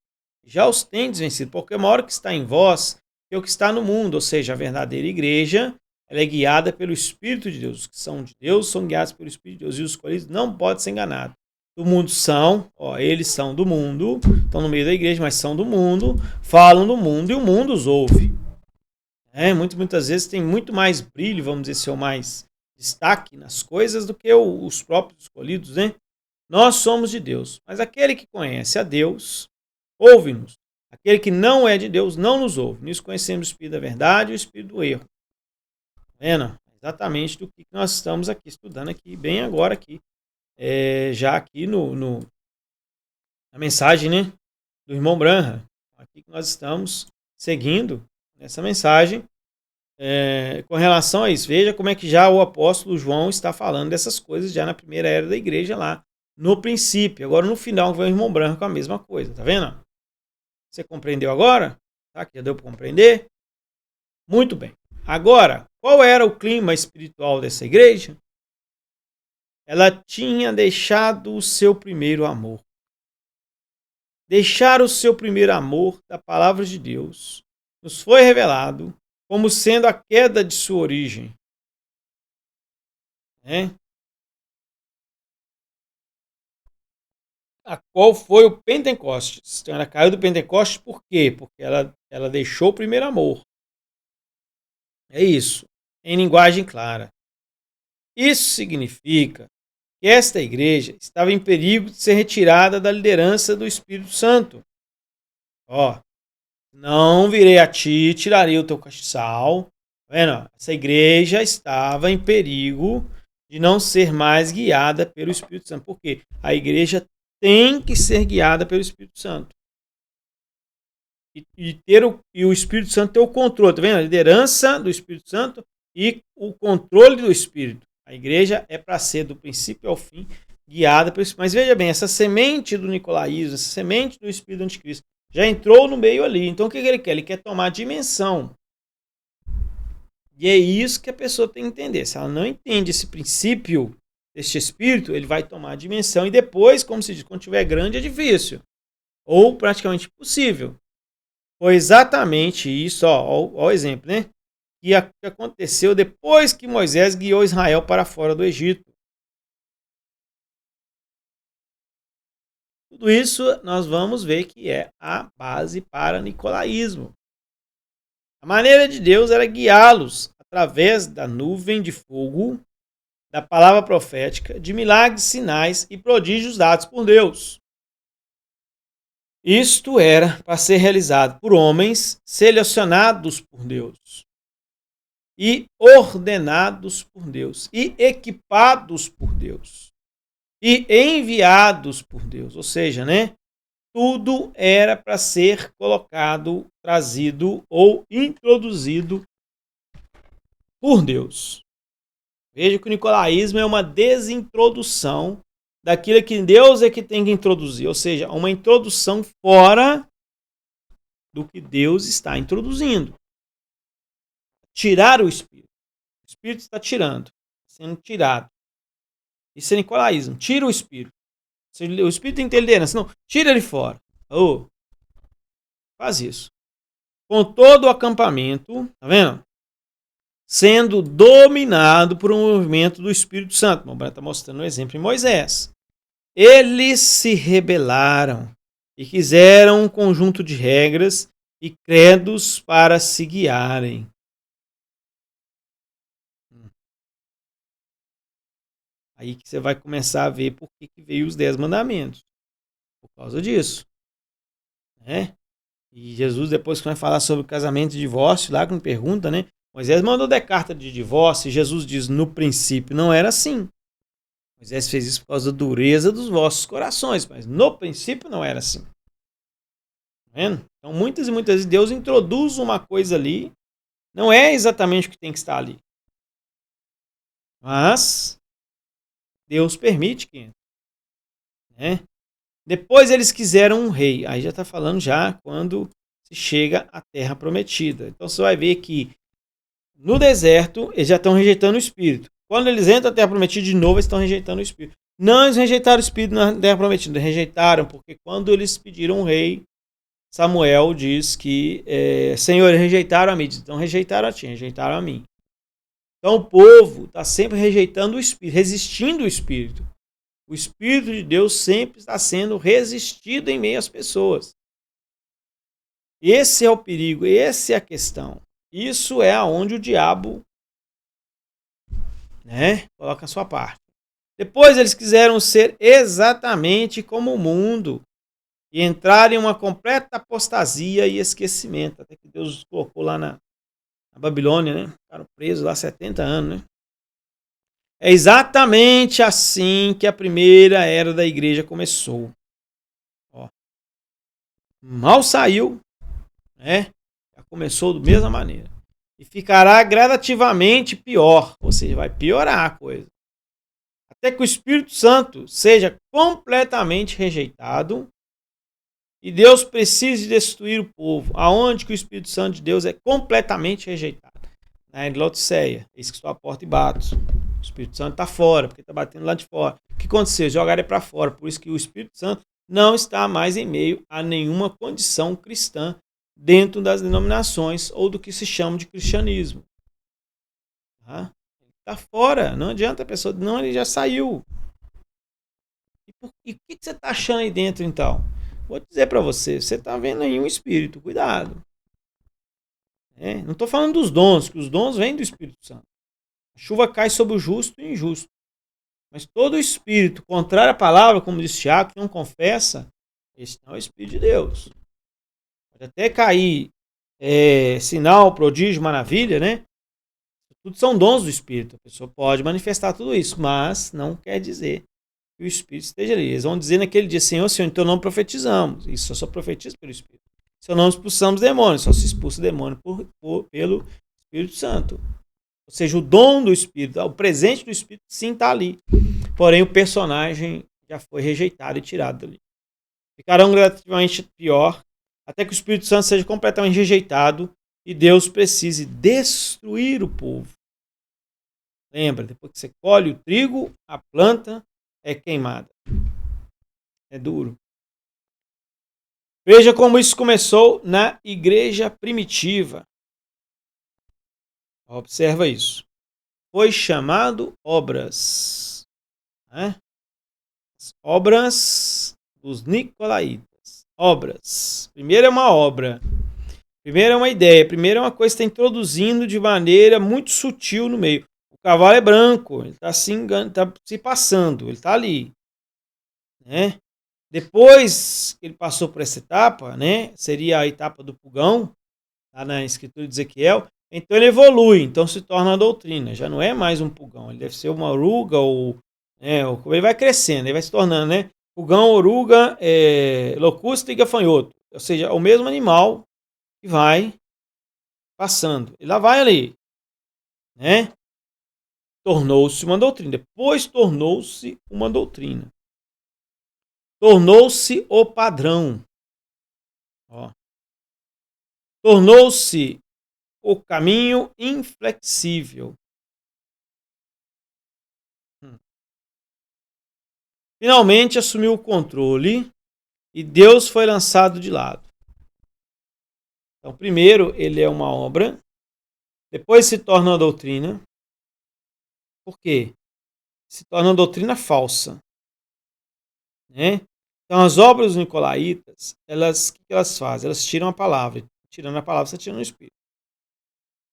já os tendes vencido, porque uma hora que está em vós é o que está no mundo, ou seja, a verdadeira igreja, ela é guiada pelo Espírito de Deus. Os que são de Deus são guiados pelo Espírito de Deus, e os escolhidos não podem ser enganados. Do mundo são, eles são do mundo, estão no meio da igreja, mas são do mundo, falam do mundo e o mundo os ouve. Muitas vezes tem muito mais brilho, vamos dizer assim, ou mais destaque nas coisas do que os próprios escolhidos, né? Nós somos de Deus, mas aquele que conhece a Deus, ouve-nos. Aquele que não é de Deus não nos ouve. Nisso conhecemos o Espírito da verdade e o Espírito do erro. Tá vendo? Exatamente do que nós estamos aqui estudando aqui, bem agora aqui. Já aqui na mensagem, né, do irmão Branham. Aqui que nós estamos seguindo essa mensagem com relação a isso. Veja como é que já o apóstolo João está falando dessas coisas já na primeira era da igreja lá, no princípio. Agora no final vem o irmão Branham com a mesma coisa, tá vendo? Você compreendeu agora? Tá? Que já deu para compreender? Muito bem. Agora, qual era o clima espiritual dessa igreja? Ela tinha deixado o seu primeiro amor. Deixar o seu primeiro amor da palavra de Deus nos foi revelado como sendo a queda de sua origem. A qual foi o Pentecostes. Então ela caiu do Pentecostes por quê? Porque ela deixou o primeiro amor. É isso, em linguagem clara. Isso significa que esta igreja estava em perigo de ser retirada da liderança do Espírito Santo. Não virei a ti e tirarei o teu castiçal. Tá vendo? Essa igreja estava em perigo de não ser mais guiada pelo Espírito Santo. Por quê? A igreja tem que ser guiada pelo Espírito Santo. E o Espírito Santo ter o controle, tá vendo? A liderança do Espírito Santo e o controle do Espírito. A igreja é para ser, do princípio ao fim, guiada pelo Espírito. Mas veja bem, essa semente do nicolaísmo, essa semente do Espírito do Anticristo, já entrou no meio ali. Então o que ele quer? Ele quer tomar dimensão. E é isso que a pessoa tem que entender. Se ela não entende esse princípio deste Espírito, ele vai tomar dimensão. E depois, como se diz, quando tiver grande é difícil. Ou praticamente impossível. Foi exatamente isso, ó o exemplo, né? Que aconteceu depois que Moisés guiou Israel para fora do Egito. Tudo isso nós vamos ver que é a base para o nicolaísmo. A maneira de Deus era guiá-los através da nuvem de fogo, da palavra profética, de milagres, sinais e prodígios dados por Deus. Isto era para ser realizado por homens selecionados por Deus e ordenados por Deus e equipados por Deus e enviados por Deus. Ou seja, né? Tudo era para ser colocado, trazido ou introduzido por Deus. Veja que o nicolaísmo é uma desintrodução daquilo que Deus é que tem que introduzir, ou seja, uma introdução fora do que Deus está introduzindo. Tirar o Espírito. O Espírito está sendo tirado. Isso é nicolaísmo. Tira o Espírito. Se o Espírito tem que ter liderança, não, tira ele fora. Faz isso. Com todo o acampamento, tá vendo? Sendo dominado por um movimento do Espírito Santo. O Branco está mostrando um exemplo em Moisés. Eles se rebelaram e quiseram um conjunto de regras e credos para se guiarem. Aí que você vai começar a ver por que veio os 10 mandamentos. Por causa disso. Né? E Jesus, depois que vai falar sobre o casamento e divórcio, lá quando pergunta, né? Moisés mandou dar carta de divórcio e Jesus diz, no princípio não era assim. Moisés fez isso por causa da dureza dos vossos corações, mas no princípio não era assim. Tá vendo? Então muitas e muitas vezes Deus introduz uma coisa ali, não é exatamente o que tem que estar ali. Mas Deus permite que entre. Né? Depois eles quiseram um rei. Aí já está falando já quando se chega à terra prometida. Então você vai ver que no deserto eles já estão rejeitando o Espírito. Quando eles entram na terra prometida de novo, eles estão rejeitando o Espírito. Não, eles rejeitaram o Espírito na terra prometida. Rejeitaram porque quando eles pediram um rei, Samuel diz que, Senhor, eles rejeitaram a mim. Então rejeitaram a ti, rejeitaram a mim. Então o povo está sempre rejeitando o Espírito, resistindo o Espírito. O Espírito de Deus sempre está sendo resistido em meio às pessoas. Esse é o perigo, essa é a questão. Isso é aonde o diabo, né, coloca a sua parte. Depois eles quiseram ser exatamente como o mundo e entrar em uma completa apostasia e esquecimento. Até que Deus os colocou lá na Babilônia, né? Ficaram presos lá 70 anos, né? É exatamente assim que a primeira era da igreja começou. Ó. Mal saiu, né? Já começou da mesma maneira. E ficará gradativamente pior, ou seja, vai piorar a coisa. Até que o Espírito Santo seja completamente rejeitado e Deus precise destruir o povo. Aonde que o Espírito Santo de Deus é completamente rejeitado? Na Laodiceia. Eis que estou à porta e bato. O Espírito Santo está fora, porque está batendo lá de fora. O que aconteceu? Jogaram ele para fora. Por isso que o Espírito Santo não está mais em meio a nenhuma condição cristã dentro das denominações ou do que se chama de cristianismo. Tá? Ele está fora. Não adianta a pessoa... Não, ele já saiu. E o que você está achando aí dentro, então? Vou dizer para você. Você está vendo aí um espírito. Cuidado. Não estou falando dos dons, que os dons vêm do Espírito Santo. A chuva cai sobre o justo e o injusto. Mas todo espírito contrário à palavra, como diz Tiago, que não confessa, esse não é o Espírito de Deus. Pode até cair sinal, prodígio, maravilha, né? Tudo são dons do Espírito. A pessoa pode manifestar tudo isso, mas não quer dizer que o Espírito esteja ali. Eles vão dizer naquele dia, Senhor, Senhor, em teu nome profetizamos. Isso só profetiza pelo Espírito. Seu nome expulsamos demônios, só se expulsa demônio pelo Espírito Santo. Ou seja, o dom do Espírito, o presente do Espírito, sim, está ali. Porém, o personagem já foi rejeitado e tirado dali. Ficarão gradativamente pior, até que o Espírito Santo seja completamente rejeitado e Deus precise destruir o povo. Lembra, depois que você colhe o trigo, a planta é queimada. É duro. Veja como isso começou na igreja primitiva. Observa isso. Foi chamado obras. Né? Obras dos Nicolaitas. Obras. Primeiro é uma obra. Primeiro é uma ideia. Primeiro é uma coisa que está introduzindo de maneira muito sutil no meio. O cavalo é branco. Ele está se passando. Ele está ali. Né? Depois que ele passou por essa etapa, né, seria a etapa do pulgão, lá na escritura de Ezequiel, então ele evolui, então se torna uma doutrina, já não é mais um pulgão, ele deve ser uma oruga, ou ele vai crescendo, ele vai se tornando, né, pulgão, oruga, locusta e gafanhoto, ou seja, é o mesmo animal que vai passando, e lá vai ali, né, tornou-se uma doutrina, depois tornou-se uma doutrina. Tornou-se o padrão. Tornou-se o caminho inflexível. finalmente assumiu o controle e Deus foi lançado de lado. Então, primeiro, ele é uma obra, depois se torna uma doutrina. Por quê? Se torna uma doutrina falsa, né? Então, as obras dos nicolaítas, o que elas fazem? Elas tiram a palavra. Tirando a palavra, você tira o Espírito.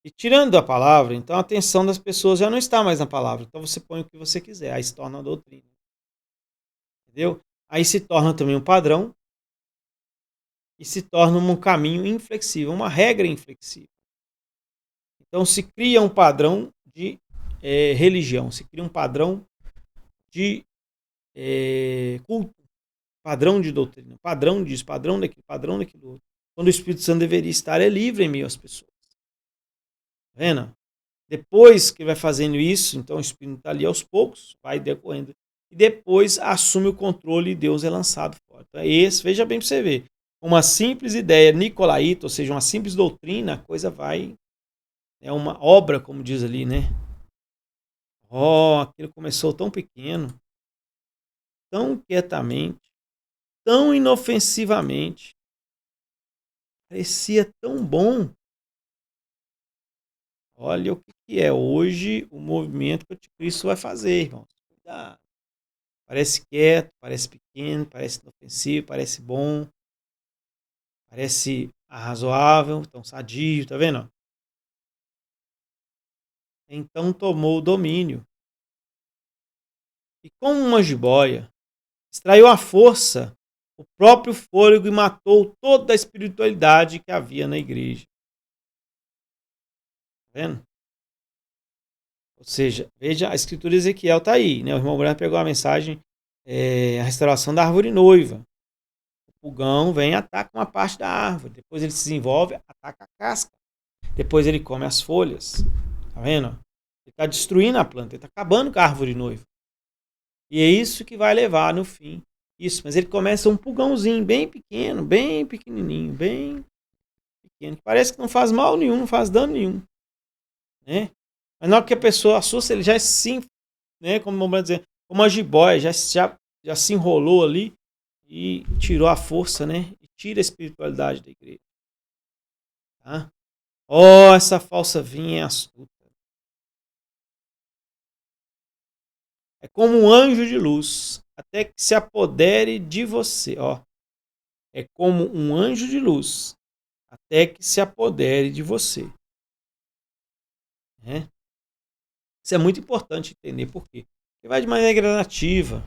E tirando a palavra, então a atenção das pessoas já não está mais na palavra. Então você põe o que você quiser, aí se torna uma doutrina. Entendeu? Aí se torna também um padrão e se torna um caminho inflexível, uma regra inflexível. Então se cria um padrão de religião, se cria um padrão de culto, padrão de doutrina, padrão disso, padrão daquilo outro. Quando o Espírito Santo deveria estar livre em meio às pessoas. Tá vendo? Depois que vai fazendo isso, então o Espírito está ali aos poucos, vai decorrendo. E depois assume o controle e Deus é lançado fora. Então, veja bem para você ver. Uma simples ideia nicolaíta, ou seja, uma simples doutrina, a coisa vai. É uma obra, como diz ali, né? Aquilo começou tão pequeno, tão quietamente, tão inofensivamente. Parecia tão bom. Olha o que é hoje o movimento que o Cristo vai fazer, irmãos. Cuidado. Parece quieto, parece pequeno, parece inofensivo, parece bom, parece razoável, tão sadio, tá vendo? Então tomou o domínio. E como uma jiboia, extraiu a força, o próprio fôlego e matou toda a espiritualidade que havia na igreja. Tá vendo? Ou seja, veja, a escritura de Ezequiel está aí, né? O irmão Branco pegou a mensagem, a restauração da árvore noiva. O pulgão vem e ataca uma parte da árvore, depois ele se desenvolve, ataca a casca, depois ele come as folhas. Tá vendo? Ele está destruindo a planta, ele está acabando com a árvore noiva. E é isso que vai levar no fim. Isso, mas ele começa um pulgãozinho bem pequeno, bem pequenininho, bem pequeno, que parece que não faz mal nenhum, não faz dano nenhum. Né? Mas na hora que a pessoa assusta, ele já se, né, como vamos dizer, como uma jiboia, já se enrolou ali e tirou a força, né? E tira a espiritualidade da igreja. Tá? Essa falsa vinha é astuta. É como um anjo de luz, até que se apodere de você. É como um anjo de luz, até que se apodere de você. Né? Isso é muito importante entender por quê. Ele vai de maneira gradativa.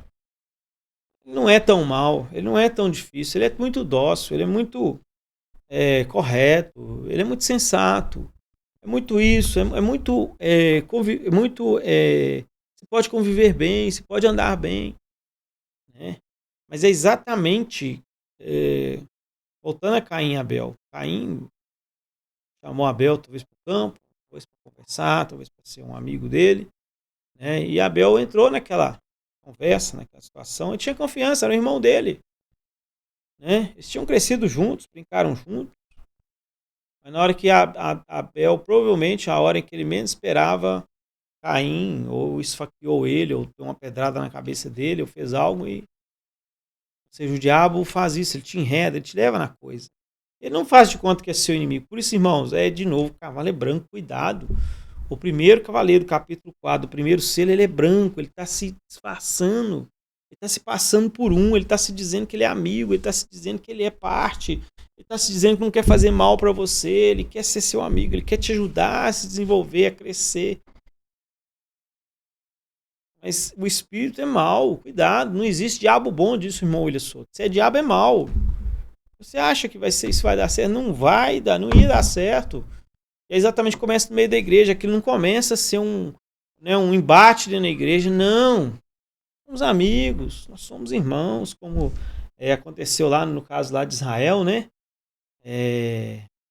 Ele não é tão mal, ele não é tão difícil, ele é muito dócil, ele é muito correto, ele é muito sensato. É muito isso, você pode conviver bem, você pode andar bem. Né? Mas é exatamente, voltando a Caim e Abel. Caim chamou Abel talvez para o campo, talvez para conversar, talvez para ser um amigo dele. Né? E Abel entrou naquela conversa, naquela situação, e tinha confiança, era o irmão dele. Né? Eles tinham crescido juntos, brincaram juntos. Mas na hora que Abel, provavelmente, a hora em que ele menos esperava, Caim ou esfaqueou ele, ou deu uma pedrada na cabeça dele, ou fez algo. Ou seja, o diabo faz isso, ele te enreda, ele te leva na coisa. Ele não faz de conta que é seu inimigo. Por isso, irmãos, de novo, cavalo é branco, cuidado. O primeiro cavaleiro, capítulo 4, o primeiro selo, ele é branco, ele está se disfarçando. Ele está se passando por ele está se dizendo que ele é amigo, ele está se dizendo que ele é parte, ele está se dizendo que não quer fazer mal para você, ele quer ser seu amigo, ele quer te ajudar a se desenvolver, a crescer. Mas o espírito é mau, cuidado, não existe diabo bom disso, irmão William Souto. Se é diabo, é mau. Você acha que isso vai dar certo? Não vai dar, não ia dar certo. É exatamente começa no meio da igreja, aquilo não começa a ser um embate dentro da igreja, não. Somos amigos, nós somos irmãos, como aconteceu lá no caso lá de Israel, né?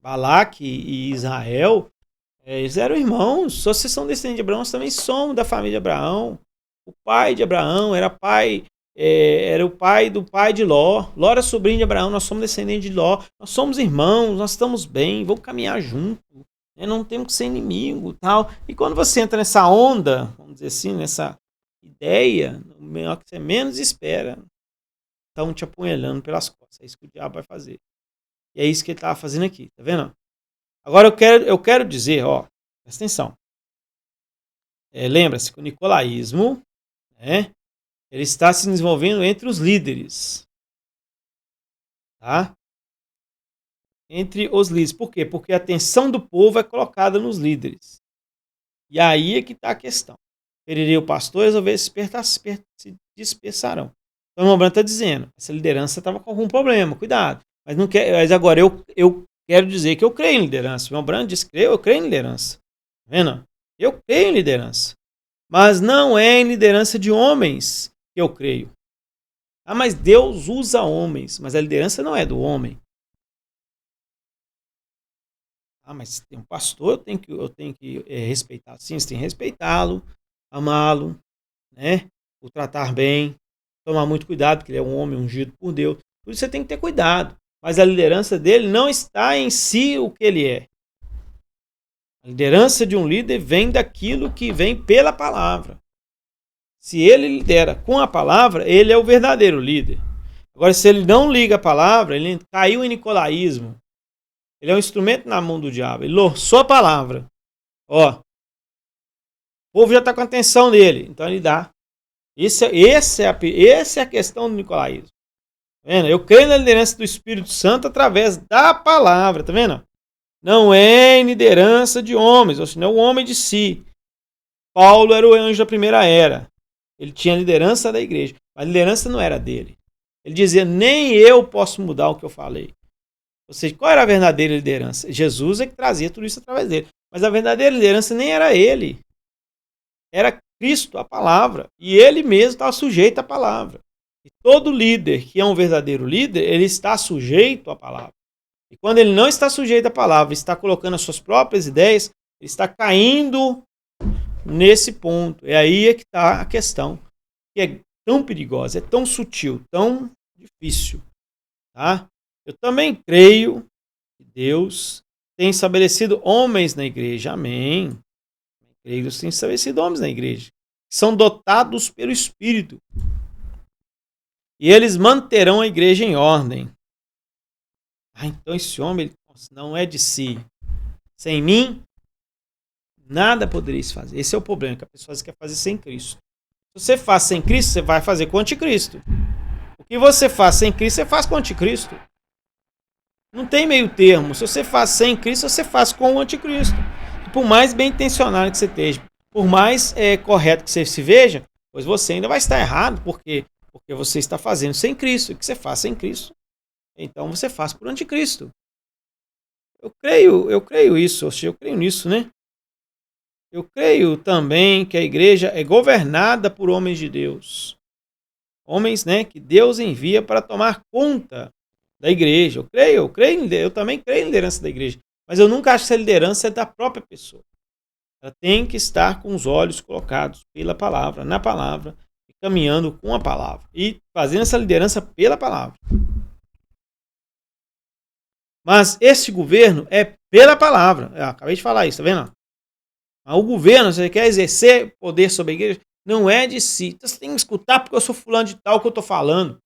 Balaque e Israel, eles eram irmãos. Se vocês são descendentes de Abraão, nós também somos da família de Abraão. O pai de Abraão era o pai do pai de Ló. Ló era sobrinho de Abraão, nós somos descendentes de Ló. Nós somos irmãos, nós estamos bem, vamos caminhar juntos. Não temos que ser inimigo, tal. E quando você entra nessa onda, vamos dizer assim, ideia, no melhor que você menos espera, estão te apunhalando pelas costas. É isso que o diabo vai fazer. E é isso que ele estava fazendo aqui, tá vendo? Agora eu quero dizer, ó, presta atenção. Lembra-se que o nicolaísmo, né, ele está se desenvolvendo entre os líderes. Tá? Entre os líderes. Por quê? Porque a atenção do povo é colocada nos líderes. E aí é que está a questão. Ferirei o pastor e as ovelhas se dispersarão. Então o irmão Branco está dizendo, essa liderança estava com algum problema, cuidado. Mas agora eu quero dizer que eu creio em liderança. O irmão Branco disse que eu creio em liderança. Tá vendo? Eu creio em liderança. Mas não é em liderança de homens que eu creio. Ah, mas Deus usa homens, mas a liderança não é do homem. Ah, mas tem um pastor, eu tenho que respeitar. Sim, você tem que respeitá-lo, amá-lo, né? O tratar bem, tomar muito cuidado, porque ele é um homem ungido por Deus. Por isso você tem que ter cuidado. Mas a liderança dele não está em si o que ele é. A liderança de um líder vem daquilo que vem pela palavra. Se ele lidera com a palavra, ele é o verdadeiro líder. Agora, se ele não liga a palavra, ele caiu em nicolaísmo. Ele é um instrumento na mão do diabo. Ele lançou a palavra. Ó, o povo já está com a atenção dele. Então ele dá. Essa é a questão do nicolaísmo. Tá vendo? Eu creio na liderança do Espírito Santo através da palavra. Tá vendo? Não é em liderança de homens, ou seja, não é o homem de si. Paulo era o anjo da primeira era. Ele tinha a liderança da igreja. Mas a liderança não era dele. Ele dizia, nem eu posso mudar o que eu falei. Ou seja, qual era a verdadeira liderança? Jesus é que trazia tudo isso através dele. Mas a verdadeira liderança nem era ele. Era Cristo, a palavra. E ele mesmo estava sujeito à palavra. E todo líder que é um verdadeiro líder, ele está sujeito à palavra. E quando ele não está sujeito à palavra, está colocando as suas próprias ideias, ele está caindo nesse ponto. É aí que está a questão. Que é tão perigosa, é tão sutil, tão difícil. Tá? Eu também creio que Deus tem estabelecido homens na igreja. Amém. Creio que Deus tem estabelecido homens na igreja. Que são dotados pelo Espírito. E eles manterão a igreja em ordem. Então esse homem não é de si. Sem mim, nada podereis fazer. Esse é o problema, que a pessoa quer fazer sem Cristo. Se você faz sem Cristo, você vai fazer com o anticristo. O que você faz sem Cristo, você faz com o anticristo. Não tem meio termo. Se você faz sem Cristo, você faz com o anticristo. E por mais bem intencionado que você esteja, por mais correto que você se veja, pois você ainda vai estar errado, porque você está fazendo sem Cristo. O que você faz sem Cristo, então você faz por anticristo. Eu creio isso, eu creio nisso, né? Eu creio também que a igreja é governada por homens de Deus. Homens, né, que Deus envia para tomar conta da igreja. Eu também creio em liderança da igreja. Mas eu nunca acho que essa liderança é da própria pessoa. Ela tem que estar com os olhos colocados pela palavra, na palavra, e caminhando com a palavra. E fazendo essa liderança pela palavra. Mas esse governo é pela palavra. Eu acabei de falar isso, tá vendo? O governo, você quer exercer poder sobre a igreja, não é de si. Você tem que escutar porque eu sou fulano de tal que eu estou falando.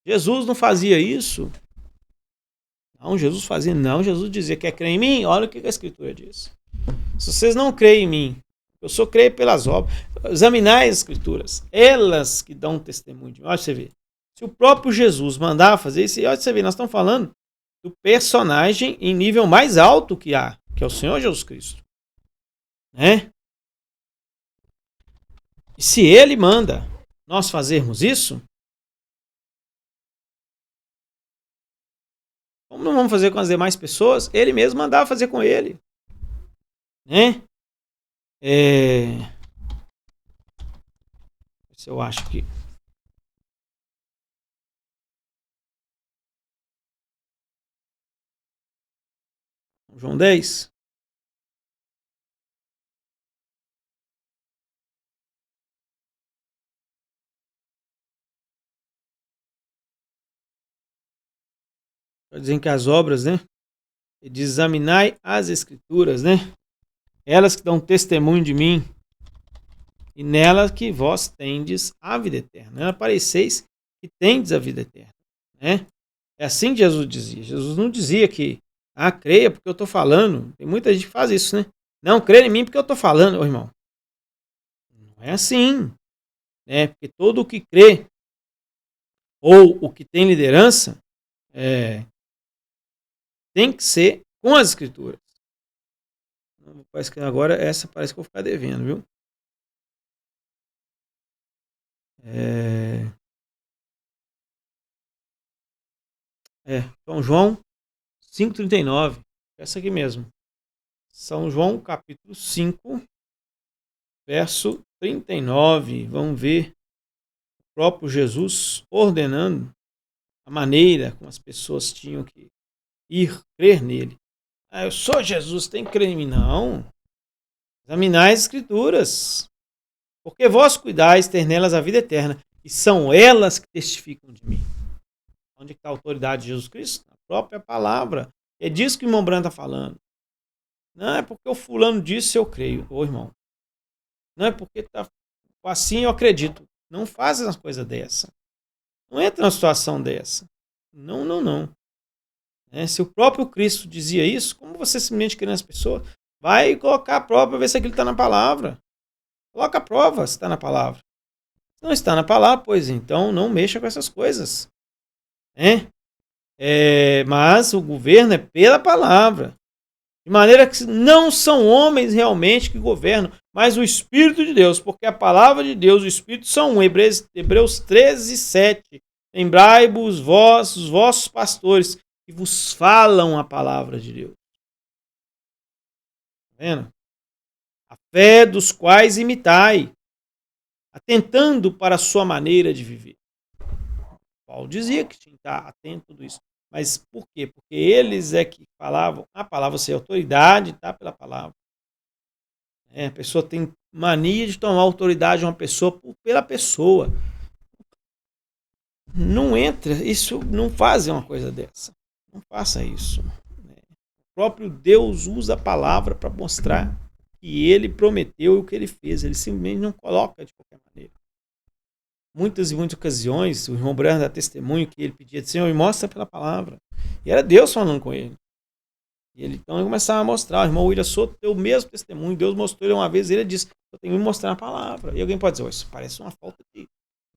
Jesus não fazia isso. Não, Jesus fazia. Não, Jesus dizia, quer crer em mim? Olha o que a Escritura diz. Se vocês não creem em mim, eu só creio pelas obras. Examinai as Escrituras. Elas que dão testemunho de mim. Olha você ver. Se o próprio Jesus mandar fazer isso, olha você ver, nós estamos falando do personagem em nível mais alto que há, que é o Senhor Jesus Cristo. Né? E se ele manda nós fazermos isso, como não vamos fazer com as demais pessoas? Ele mesmo mandava fazer com ele. Né? Se eu acho que João 10. Está dizendo que as obras, né? De examinai as Escrituras, né? Elas que dão testemunho de mim. e nela que vós tendes a vida eterna. Nela pareceis que tendes a vida eterna. Né? É assim que Jesus dizia. Jesus não dizia que, creia porque eu estou falando. Tem muita gente que faz isso, né? Não, creia em mim porque eu estou falando, irmão. Não é assim. Né? Porque todo o que crê, ou o que tem liderança, tem que ser com as escrituras. Parece que agora essa parece que eu vou ficar devendo, viu? São João 5,39. Essa aqui mesmo. São João capítulo 5, verso 39. Vamos ver o próprio Jesus ordenando a maneira como as pessoas tinham que ir crer nele. Eu sou Jesus, tem que crer em mim. Não. Examinai as escrituras, porque vós cuidais ter nelas a vida eterna, e são elas que testificam de mim. Onde está a autoridade de Jesus Cristo? Na própria palavra. É disso que o irmão Branco está falando. Não é porque o fulano disse eu creio, irmão. Não é porque tá assim eu acredito. Não faz uma coisa dessa. Não entra numa situação dessa. Não. Se o próprio Cristo dizia isso, como você simplesmente crê nas pessoas? Vai colocar a prova para ver se aquilo está na palavra. Coloca a prova se está na palavra. Se não está na palavra, pois então não mexa com essas coisas. Mas o governo é pela palavra. De maneira que não são homens realmente que governam, mas o Espírito de Deus, porque a palavra de Deus e o Espírito são um. Hebreus 13, 7. Lembrai-vos vós, os vossos pastores, que vos falam a palavra de Deus. Está vendo? A fé dos quais imitai, atentando para a sua maneira de viver. Paulo dizia que tinha que estar atento a tudo isso. Mas por quê? Porque eles é que falavam a palavra, sem autoridade, está pela palavra. A pessoa tem mania de tomar autoridade de uma pessoa pela pessoa. Não entra, isso não faz uma coisa dessa. Não faça isso. O próprio Deus usa a palavra para mostrar que ele prometeu e o que ele fez. Ele simplesmente não coloca de qualquer maneira. Muitas e muitas ocasiões, o irmão Branco dá testemunho que ele pedia de Senhor, e mostra pela palavra. E era Deus falando com ele. E ele então começava a mostrar. O irmão William Soto deu o mesmo testemunho. Deus mostrou ele uma vez, ele disse, eu tenho que mostrar a palavra. E alguém pode dizer, isso parece uma falta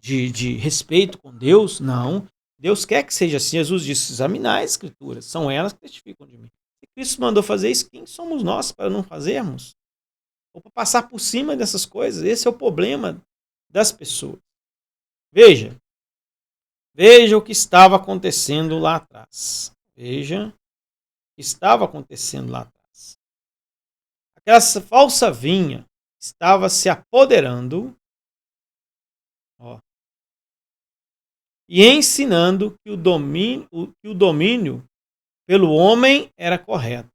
de respeito com Deus. Não. Deus quer que seja assim. Jesus disse, examinai as escrituras. São elas que testificam de mim. Se Cristo mandou fazer isso, quem somos nós para não fazermos? Ou para passar por cima dessas coisas? Esse é o problema das pessoas. Veja o que estava acontecendo lá atrás. Veja o que estava acontecendo lá atrás. Aquela falsa vinha estava se apoderando e ensinando que o domínio pelo homem era correto.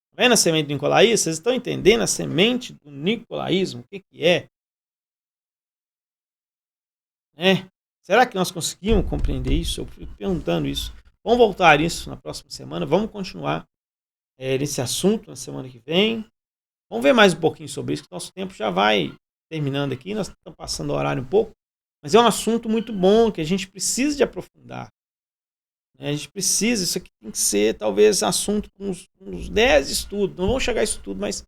Está vendo a semente do nicolaísmo? Vocês estão entendendo a semente do nicolaísmo? O que é? Será que nós conseguimos compreender isso? Eu fico perguntando isso. Vamos voltar a isso na próxima semana. Vamos continuar nesse assunto na semana que vem. Vamos ver mais um pouquinho sobre isso, que nosso tempo já vai terminando aqui. Nós estamos passando o horário um pouco. Mas é um assunto muito bom que a gente precisa de aprofundar. A gente precisa, isso aqui tem que ser talvez assunto com uns 10 estudos. Não vamos chegar a isso tudo, mas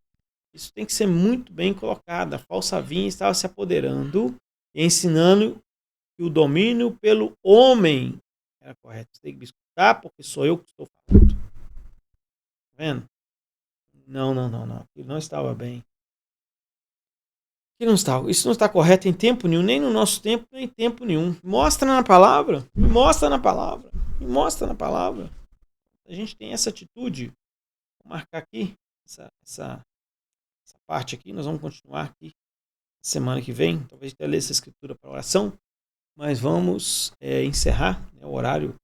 isso tem que ser muito bem colocado. A falsa vinha estava se apoderando e ensinando que o domínio pelo homem era correto. Você tem que me escutar porque sou eu que estou falando. Tá vendo? Não. Aquilo não estava bem. Isso não está correto em tempo nenhum, nem no nosso tempo, nem em tempo nenhum. Mostra na palavra. Me mostra na palavra. A gente tem essa atitude. Vou marcar aqui essa parte aqui. Nós vamos continuar aqui semana que vem. Talvez até ler essa escritura para oração. Mas vamos encerrar. O horário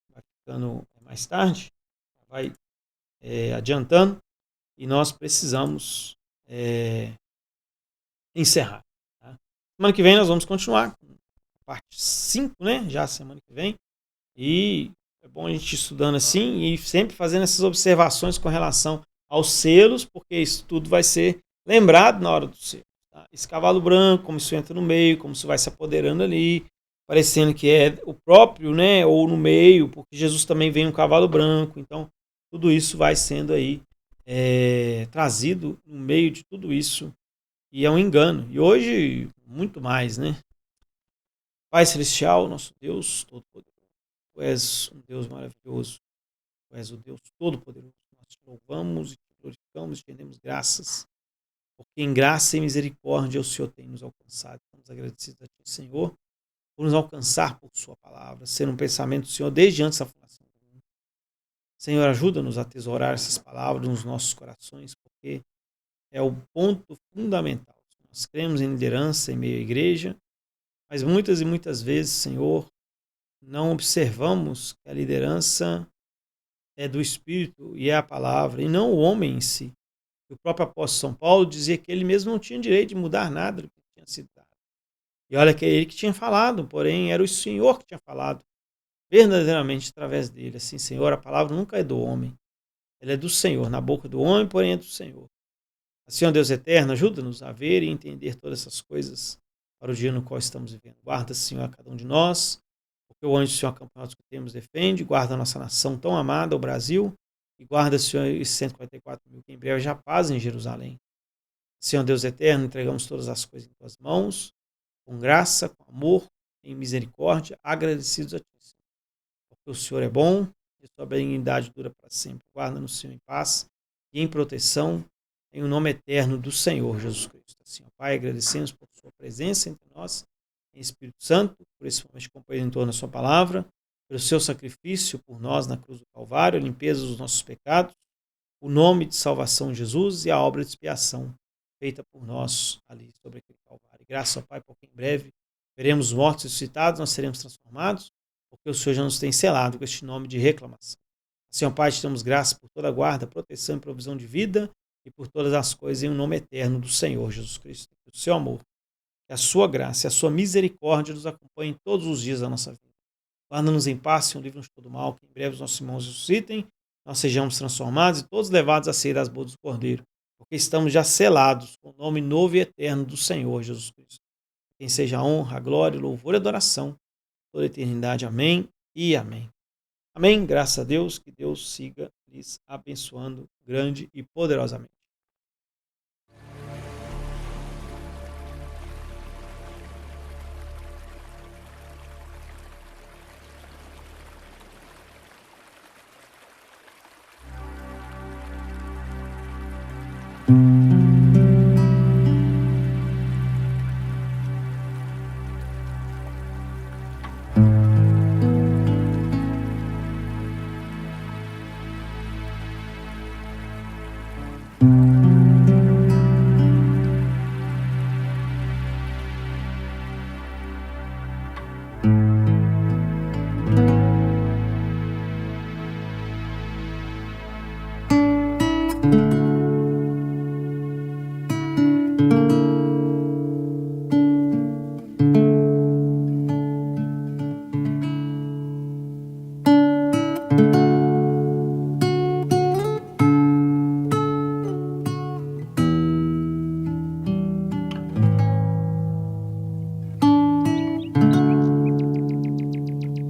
vai ficando mais tarde. Vai adiantando. E nós precisamos encerrar. Tá? Semana que vem nós vamos continuar com a parte 5, né? Já semana que vem. E é bom a gente ir estudando assim e sempre fazendo essas observações com relação aos selos, porque isso tudo vai ser lembrado na hora do cerco. Tá? Esse cavalo branco, como isso entra no meio, como isso vai se apoderando ali, parecendo que é o próprio, né, ou no meio, porque Jesus também vem um cavalo branco, então tudo isso vai sendo aí trazido no meio de tudo isso, e é um engano. E hoje, muito mais, né? Pai Celestial, nosso Deus Todo-Poderoso, Tu és um Deus maravilhoso, Tu és o Deus Todo-Poderoso. Nós te louvamos e te glorificamos e te rendemos graças, porque em graça e misericórdia o Senhor tem nos alcançado. Estamos agradecidos a Ti, Senhor, por nos alcançar por Sua palavra, ser um pensamento do Senhor desde antes da fundação do mundo. Senhor, ajuda-nos a tesourar essas palavras nos nossos corações, porque é o ponto fundamental. Nós cremos em liderança em meio à igreja, mas muitas e muitas vezes, Senhor, não observamos que a liderança é do Espírito e é a palavra, e não o homem em si. O próprio apóstolo São Paulo dizia que ele mesmo não tinha direito de mudar nada do que tinha sido dado. E olha que é ele que tinha falado, porém era o Senhor que tinha falado verdadeiramente através dele. Assim, Senhor, a palavra nunca é do homem, ela é do Senhor, na boca do homem, porém é do Senhor. Assim, ó Deus eterno, ajuda-nos a ver e entender todas essas coisas para o dia no qual estamos vivendo. Guarda, Senhor, a cada um de nós, porque o anjo do Senhor acampa que temos defende, guarda a nossa nação tão amada, o Brasil, e guarda, Senhor, esses 144 mil que em breve já paz em Jerusalém. Senhor Deus eterno, entregamos todas as coisas em tuas mãos, com graça, com amor, em misericórdia, agradecidos a ti, Senhor. Porque o Senhor é bom e a sua benignidade dura para sempre. Guarda-nos, Senhor, em paz e em proteção, em o nome eterno do Senhor Jesus Cristo. Assim, ó Pai, agradecemos por sua presença entre nós, em Espírito Santo, por esse momento de companhia em torno da sua palavra, pelo seu sacrifício por nós na cruz do Calvário, a limpeza dos nossos pecados, o nome de salvação de Jesus e a obra de expiação feita por nós ali sobre aquele Calvário. Graças ao Pai, porque em breve veremos os mortos ressuscitados, nós seremos transformados, porque o Senhor já nos tem selado com este nome de reclamação. Assim, ó Pai, te damos graça por toda a guarda, proteção e provisão de vida e por todas as coisas em o nome eterno do Senhor Jesus Cristo. Que o seu amor, que a sua graça e a sua misericórdia nos acompanhem todos os dias da nossa vida. Guarda-nos em paz, Senhor, livra-nos de todo mal, que em breve os nossos irmãos ressuscitem, nós sejamos transformados e todos levados a ceia das bodas do Cordeiro, porque estamos já selados com o nome novo e eterno do Senhor Jesus Cristo. Quem seja a honra, a glória, o louvor e a adoração, toda a eternidade. Amém e amém. Amém. Graças a Deus, que Deus siga lhes abençoando grande e poderosamente.